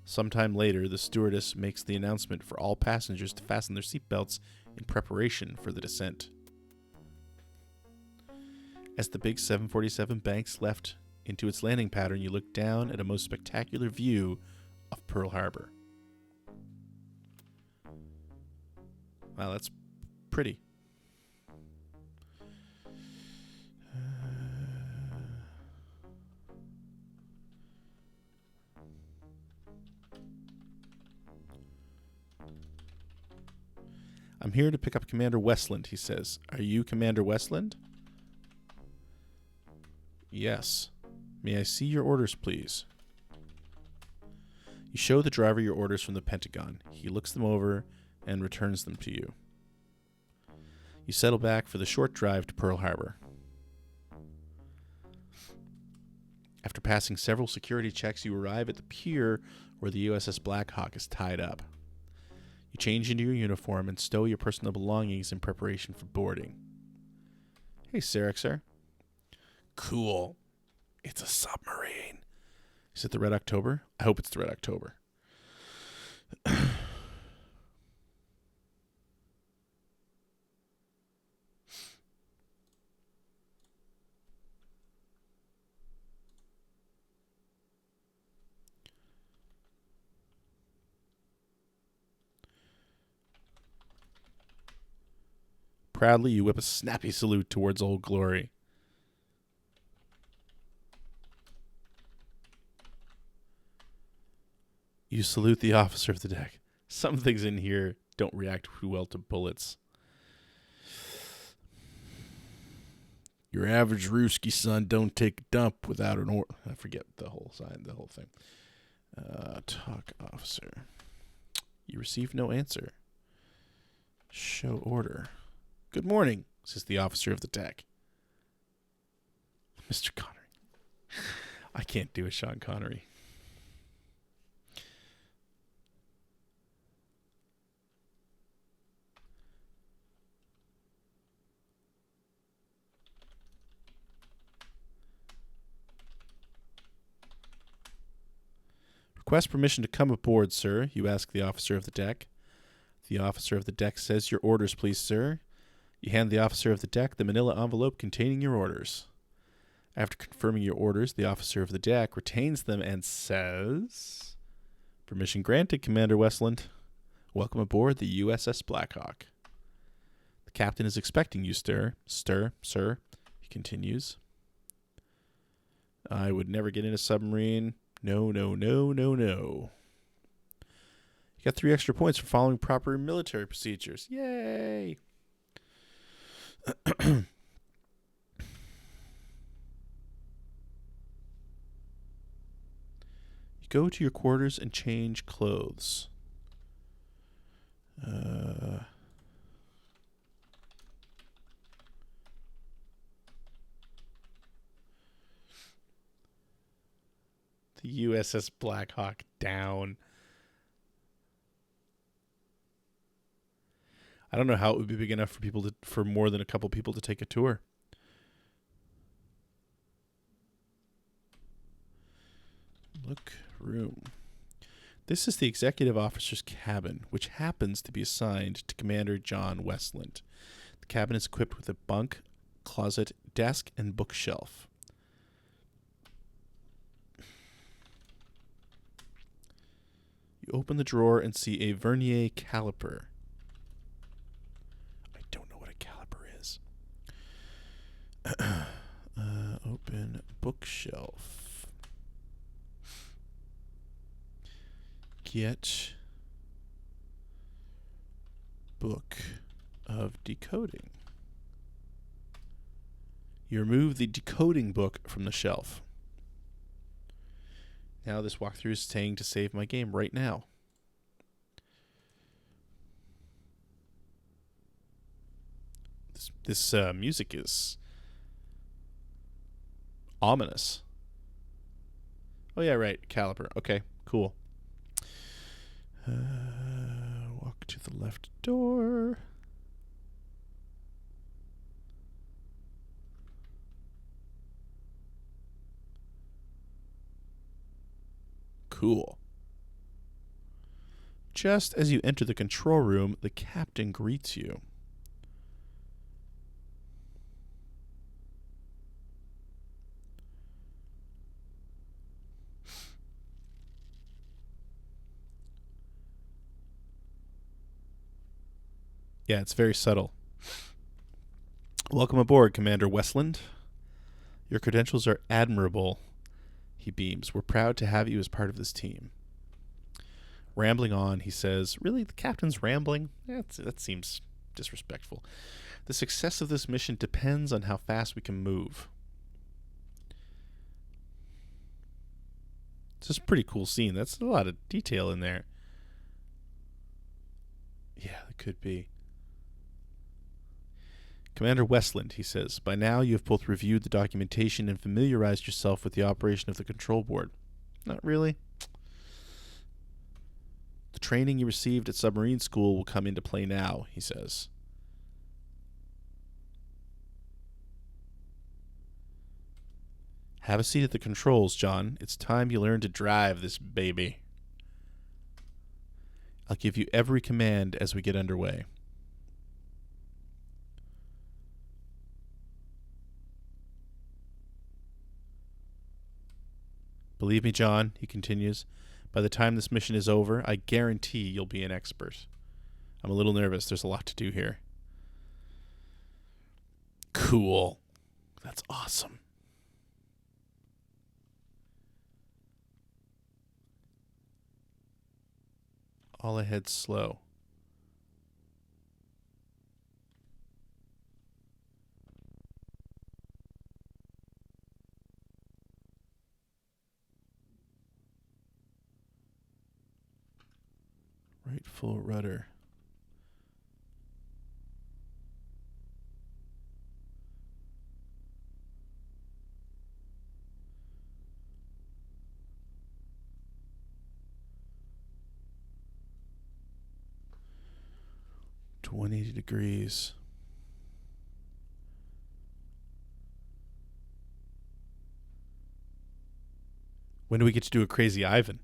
Sometime later, the stewardess makes the announcement for all passengers to fasten their seatbelts in preparation for the descent. As the big 747 banks left into its landing pattern, you look down at a most spectacular view of Pearl Harbor. Wow, that's pretty. I'm here to pick up Commander Westland, he says. Are you Commander Westland? Yes. May I see your orders, please? You show the driver your orders from the Pentagon. He looks them over and returns them to you. You settle back for the short drive to Pearl Harbor. After passing several security checks, you arrive at the pier where the USS Blackhawk is tied up. You change into your uniform and stow your personal belongings in preparation for boarding. Hey, Sarek, sir. Cool. It's a submarine. Is it the Red October? I hope it's the Red October. Proudly, you whip a snappy salute towards Old Glory. You salute the officer of the deck. Some things in here don't react too well to bullets. Your average Ruski son don't take a dump without an order. I forget the whole sign, the whole thing. Talk officer. You receive no answer. Show order. Good morning, says the officer of the deck. Mr. Connery. I can't do a Sean Connery. Request permission to come aboard, sir, you ask the officer of the deck. The officer of the deck says, your orders, please, sir. You hand the officer of the deck the manila envelope containing your orders. After confirming your orders, the officer of the deck retains them and says, permission granted, Commander Westland. Welcome aboard the USS Blackhawk. The captain is expecting you, sir, he continues. I would never get in a submarine. No, no, no, no, no. You got 3 extra points for following proper military procedures. Yay! You go to your quarters and change clothes. The USS Blackhawk down. I don't know how it would be big enough for more than a couple people to take a tour. Look room. This is the executive officer's cabin, which happens to be assigned to Commander John Westland. The cabin is equipped with a bunk, closet, desk, and bookshelf. You open the drawer and see a vernier caliper. I don't know what a caliper is. Open bookshelf. Get book of decoding. You remove the decoding book from the shelf. Now this walkthrough is saying to save my game right now. This music is ominous. Oh yeah, right. Caliper. Okay, cool. Walk to the left door. Cool. Just as you enter the control room, the captain greets you. Yeah, it's very subtle. Welcome aboard, Commander Westland. Your credentials are admirable. He beams. We're proud to have you as part of this team. Rambling on, he says, really, the captain's rambling? That seems disrespectful. The success of this mission depends on how fast we can move. It's just a pretty cool scene. That's a lot of detail in there. Yeah, it could be. Commander Westland, he says, by now you have both reviewed the documentation and familiarized yourself with the operation of the control board. Not really. The training you received at submarine school will come into play now, he says. Have a seat at the controls, John. It's time you learn to drive this baby. I'll give you every command as we get underway. Believe me, John, he continues, by the time this mission is over, I guarantee you'll be an expert. I'm a little nervous. There's a lot to do here. Cool. That's awesome. All ahead slow. Right full rudder. To 180 degrees. When do we get to do a crazy Ivan?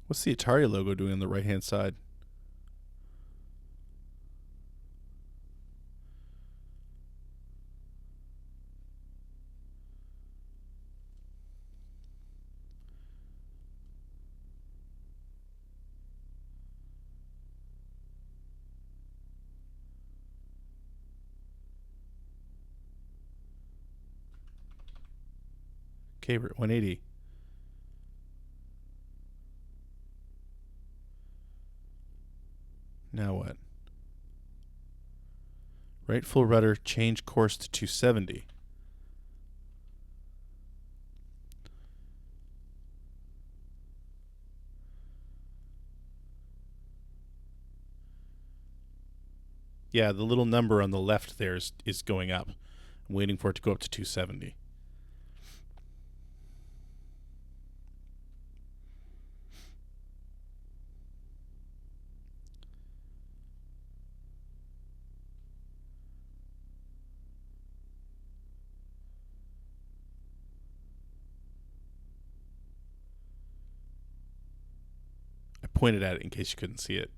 What's the Atari logo doing on the right-hand side? Okay, we're at 180. Now what? Right full rudder, change course to 270. Yeah, the little number on the left there is going up. I'm waiting for it to go up to 270. pointed at it in case you couldn't see it.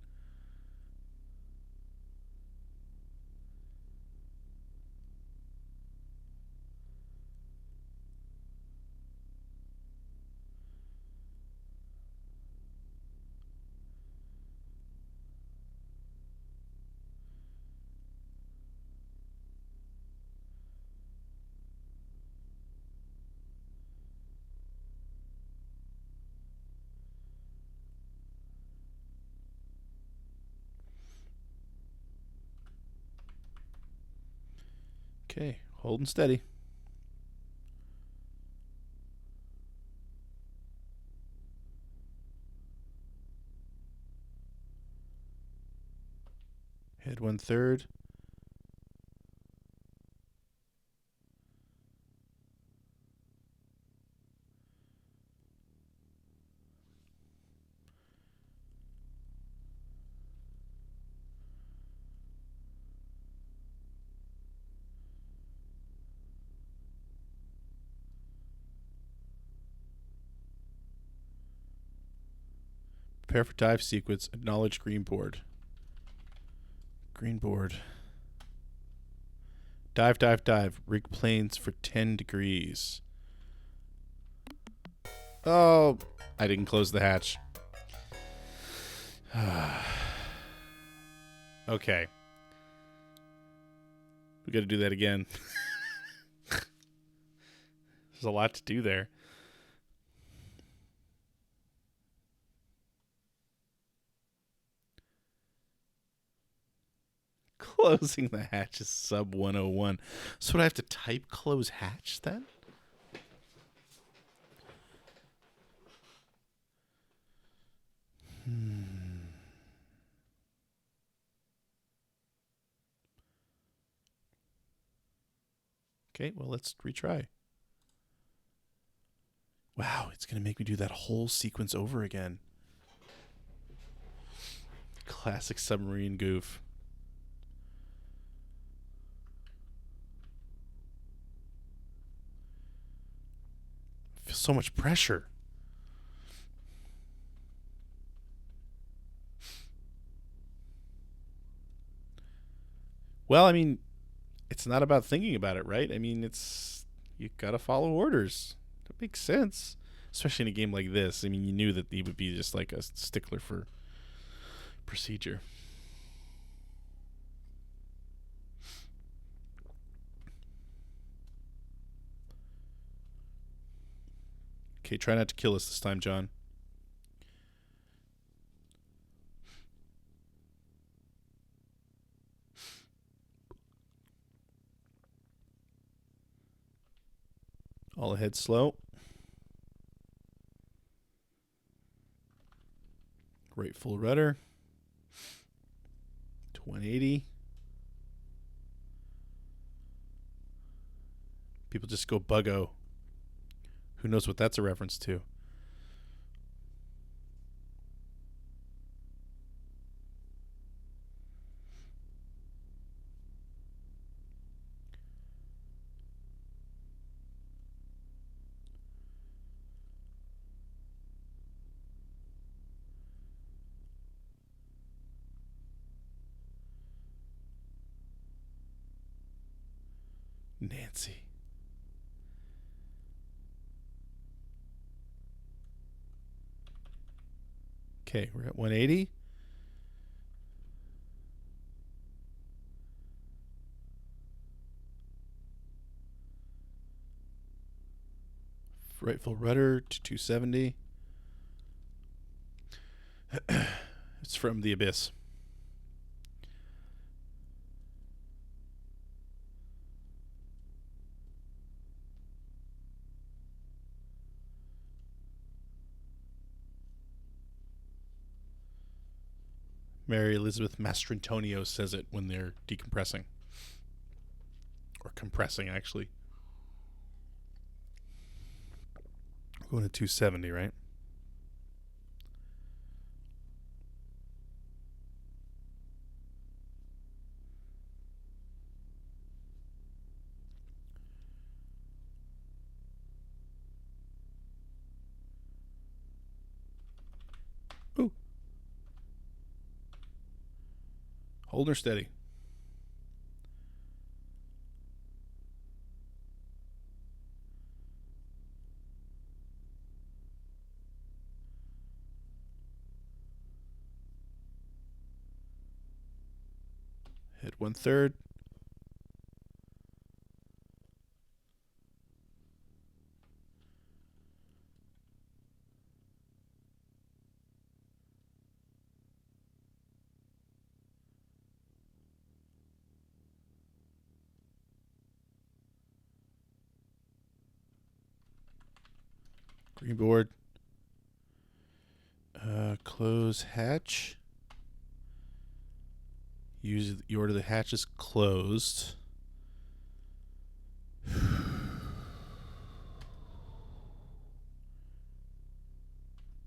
Okay, holding steady. Head 1/3. Prepare for dive sequence. Acknowledge green board. Green board. Dive, dive, dive. Rig planes for 10 degrees. Oh, I didn't close the hatch. Okay. We got to do that again. There's a lot to do there. Closing the hatch is sub 101. So would I have to type close hatch then? Okay, well, let's retry. Wow, it's going to make me do that whole sequence over again. Classic submarine goof. Feels so much pressure. Well, I mean, it's not about thinking about it, right? I mean, you gotta follow orders. That makes sense, especially in a game like this. I mean, you knew that he would be just like a stickler for procedure. Okay, try not to kill us this time, John. All ahead slow. Right full rudder. To 180. People just go buggo. Who knows what that's a reference to? Nancy. Okay, we're at 180. Right full rudder to 270. It's from the abyss. Mary Elizabeth Mastrantonio says it when they're decompressing. Or compressing, actually. We're going to 270, right? Ooh. Hold her steady. Hit 1/3. Green board. Close hatch. Use the order the hatch is closed.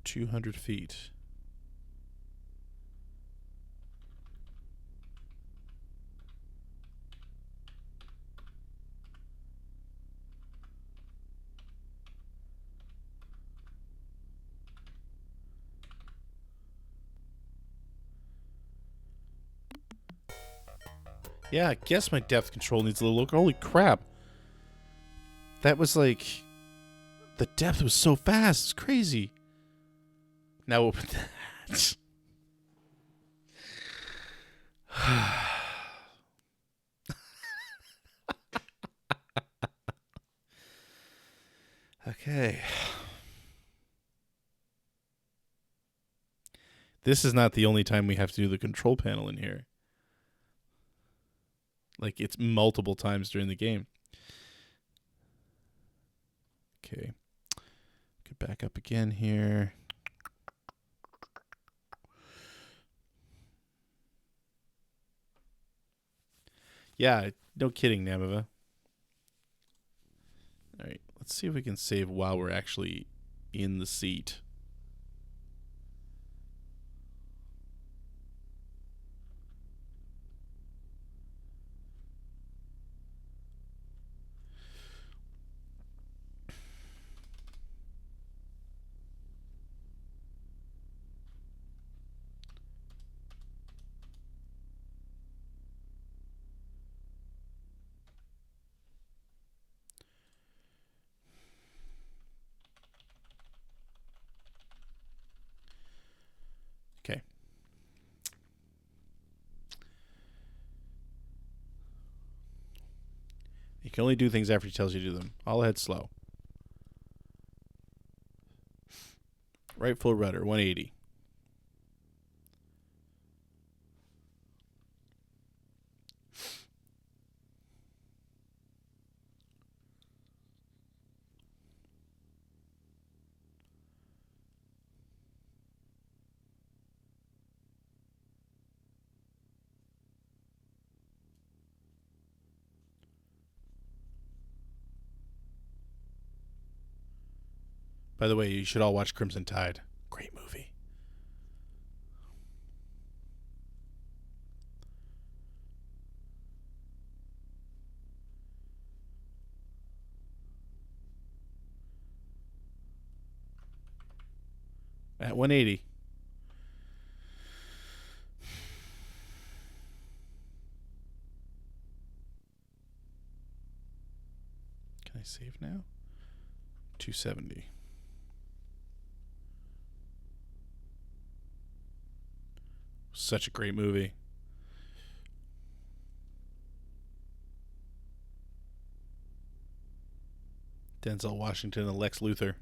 200 feet. Yeah, I guess my depth control needs a little look. Holy crap. That was like... The depth was so fast. It's crazy. Now open that. Okay. This is not the only time we have to do the control panel in here. Like, it's multiple times during the game. Okay. Get back up again here. Yeah, no kidding, Namava. All right, let's see if we can save while we're actually in the seat. Okay. You can only do things after he tells you to do them. All ahead slow. Right full rudder, 180. By the way, you should all watch Crimson Tide. Great movie. At 180. Can I save now? 270. Such a great movie. Denzel Washington and Lex Luthor.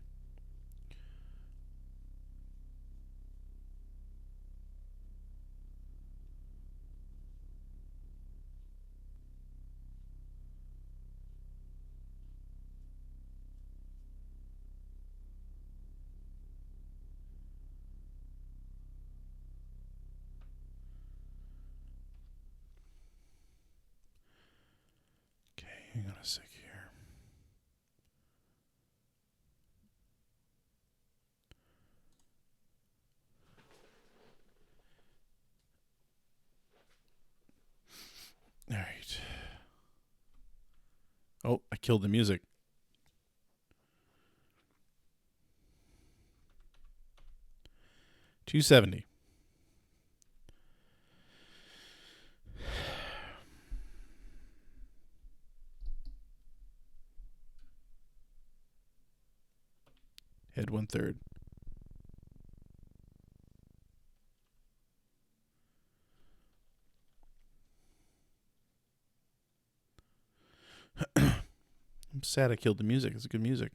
Okay, hang on a sec here. All right. Oh, I killed the music. $270. 1/3. I'm sad I killed the music. It's good music.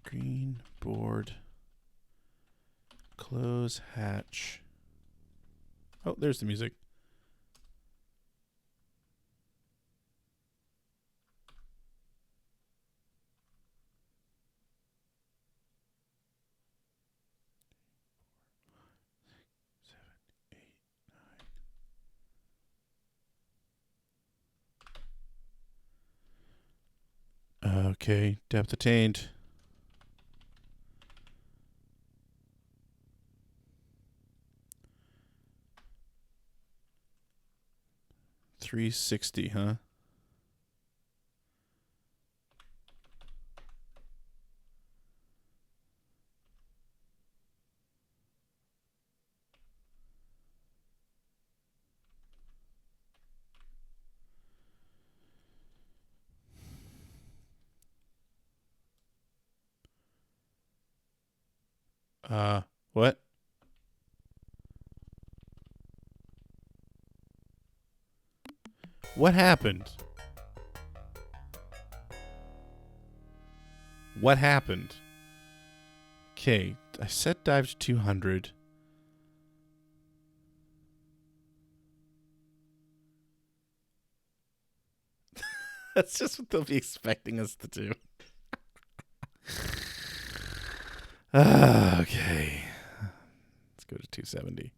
Green board. Close hatch. Oh, there's the music. Okay, depth attained. $360, huh? What? What happened? What happened? Okay, I set dive to 200. That's just what they'll be expecting us to do. Okay. Let's go to 270.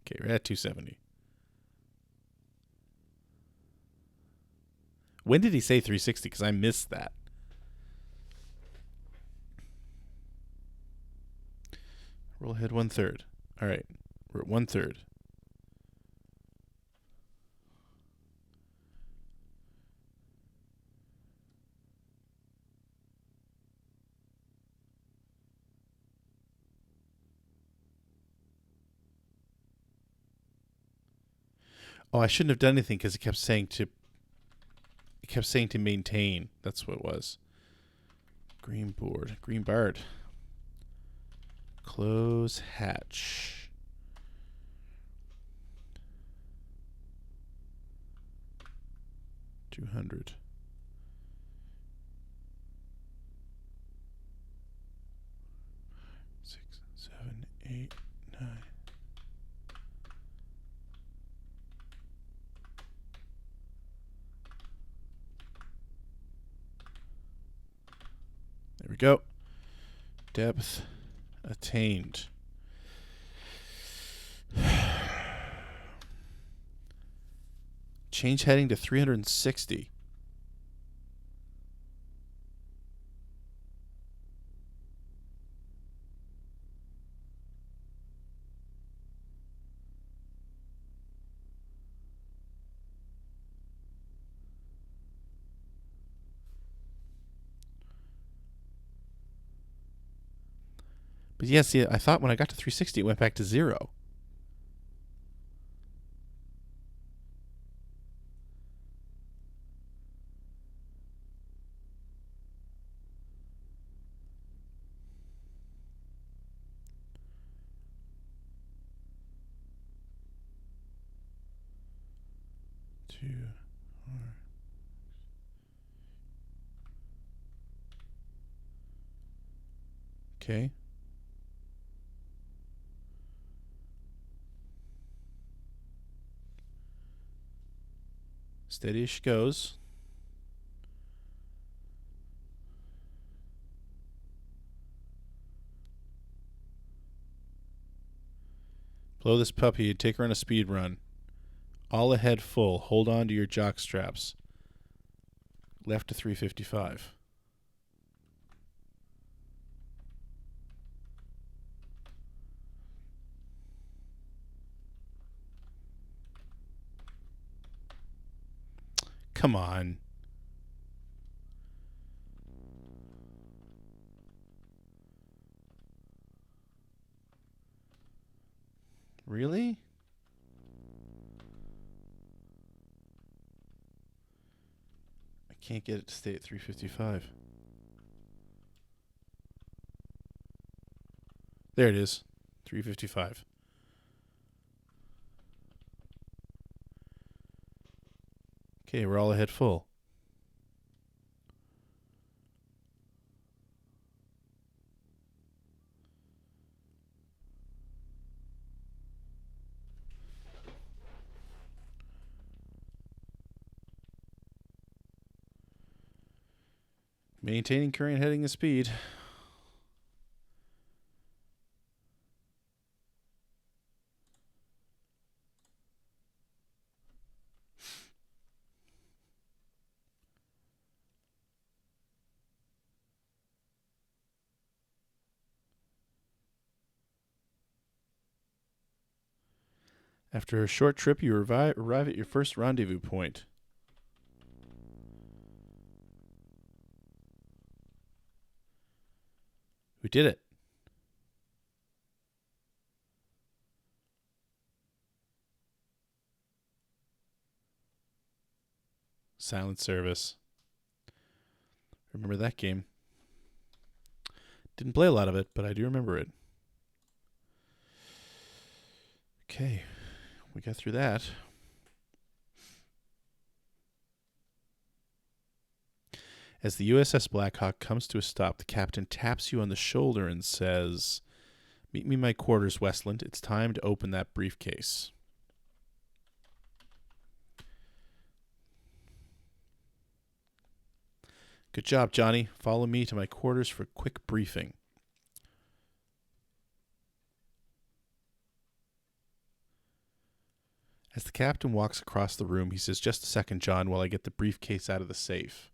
Okay, we're at 270. When did he say 360? Because I missed that. Roll ahead 1/3. All right, we're at 1/3. Oh, I shouldn't have done anything because it kept saying to. It kept saying to maintain. That's what it was. Green board. Green barred. Close hatch. $200. Six, 7, 8, 9. There we go. Depth attained. Change heading to 360. But yeah, see, I thought when I got to 360, it went back to 0. Two. Okay. Steady as she goes. Blow this puppy. Take her on a speed run. All ahead full. Hold on to your jock straps. Left to 355. Come on. Really? I can't get it to stay at 355. There it is. 355. Okay, we're all ahead full. Maintaining current heading and speed. After a short trip, you arrive at your first rendezvous point. We did it. Silent Service. Remember that game. Didn't play a lot of it, but I do remember it. Okay, we got through that. As the USS Blackhawk comes to a stop, the captain taps you on the shoulder and says, "Meet me in my quarters, Westland. It's time to open that briefcase." Good job, Johnny. Follow me to my quarters for a quick briefing. As the captain walks across the room, he says, "Just a second, John, while I get the briefcase out of the safe."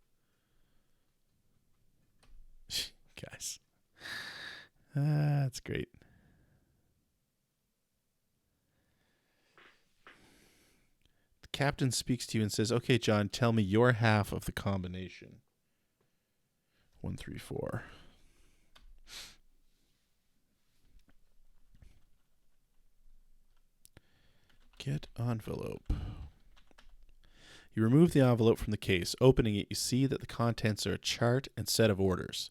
Guys. That's great. The captain speaks to you and says, "Okay, John, tell me your half of the combination." 134. Get envelope. You remove the envelope from the case. Opening it, you see that the contents are a chart and set of orders.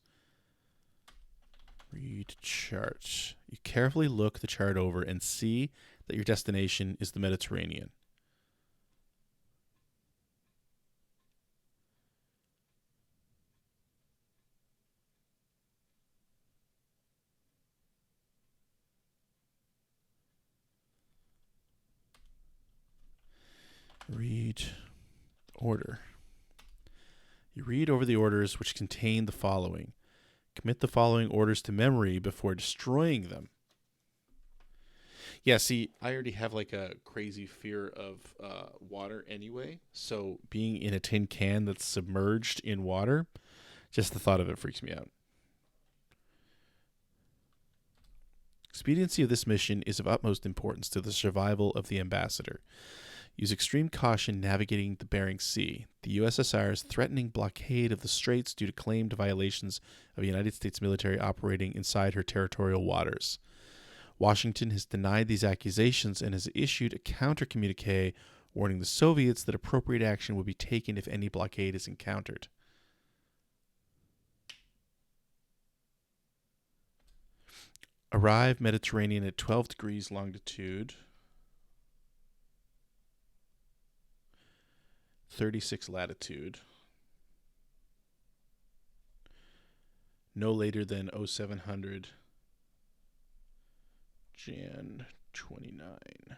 Read chart. You carefully look the chart over and see that your destination is the Mediterranean. Read order. You read over the orders which contain the following. Commit the following orders to memory before destroying them. Yeah, see, I already have like a crazy fear of water anyway. So being in a tin can that's submerged in water, just the thought of it freaks me out. Expediency of this mission is of utmost importance to the survival of the ambassador. Use extreme caution navigating the Bering Sea. The USSR is threatening blockade of the straits due to claimed violations of United States military operating inside her territorial waters. Washington has denied these accusations and has issued a counter-communique warning the Soviets that appropriate action will be taken if any blockade is encountered. Arrive Mediterranean at 12 degrees longitude, 36 latitude, no later than 0700 Jan 29.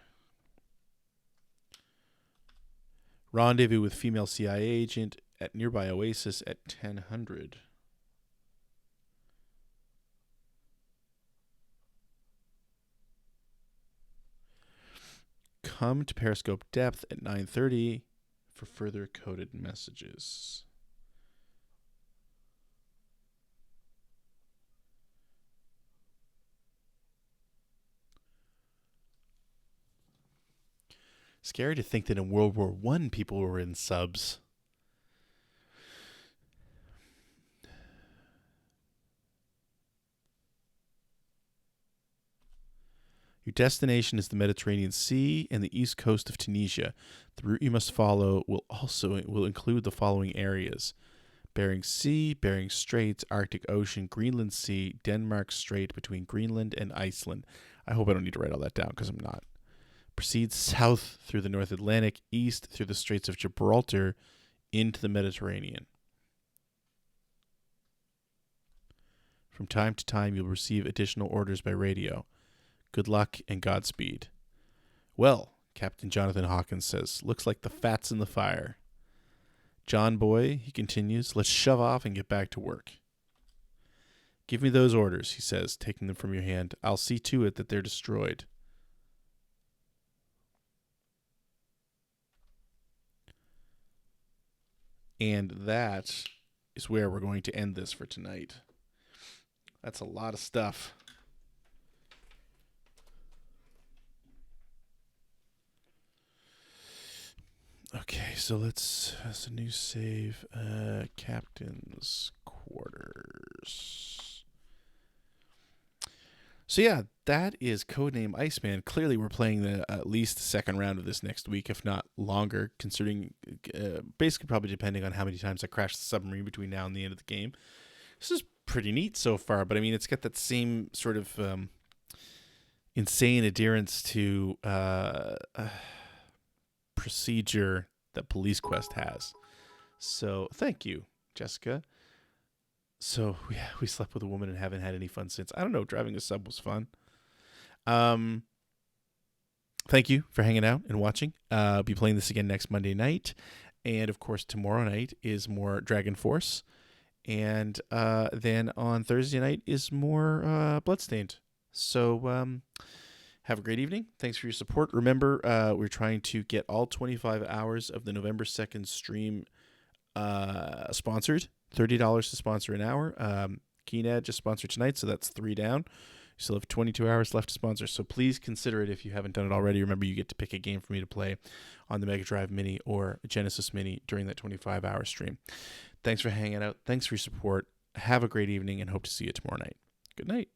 Rendezvous with female CIA agent at nearby oasis at 1000. Come to periscope depth at 9:30 for further coded messages. Scary to think that in World War I people were in subs. Your destination is the Mediterranean Sea and the east coast of Tunisia. The route you must follow will include the following areas: Bering Sea, Bering Straits, Arctic Ocean, Greenland Sea, Denmark Strait between Greenland and Iceland. I hope I don't need to write all that down because I'm not. Proceed south through the North Atlantic, east through the Straits of Gibraltar, into the Mediterranean. From time to time, you'll receive additional orders by radio. Good luck and Godspeed. Well, Captain Jonathan Hawkins says, looks like the fat's in the fire. John boy, he continues, let's shove off and get back to work. Give me those orders, he says, taking them from your hand. I'll see to it that they're destroyed. And that is where we're going to end this for tonight. That's a lot of stuff. Okay, so that's a new save. Captain's quarters. So yeah, that is Codename Iceman. Clearly, we're playing at least the second round of this next week, if not longer, considering basically probably depending on how many times I crash the submarine between now and the end of the game. This is pretty neat so far, but I mean, it's got that same sort of insane adherence to procedure that Police Quest has. So thank you, Jessica. So yeah, we slept with a woman and haven't had any fun since. I don't know, driving a sub was fun. Thank you for hanging out and watching. I'll be playing this again next Monday night. And of course, tomorrow night is more Dragon Force. And then on Thursday night is more Bloodstained. So have a great evening. Thanks for your support. Remember, we're trying to get all 25 hours of the November 2nd stream sponsored. $30 to sponsor an hour. Keenad just sponsored tonight, so that's 3 down. You still have 22 hours left to sponsor, so please consider it if you haven't done it already. Remember, you get to pick a game for me to play on the Mega Drive Mini or Genesis Mini during that 25-hour stream. Thanks for hanging out. Thanks for your support. Have a great evening, and hope to see you tomorrow night. Good night.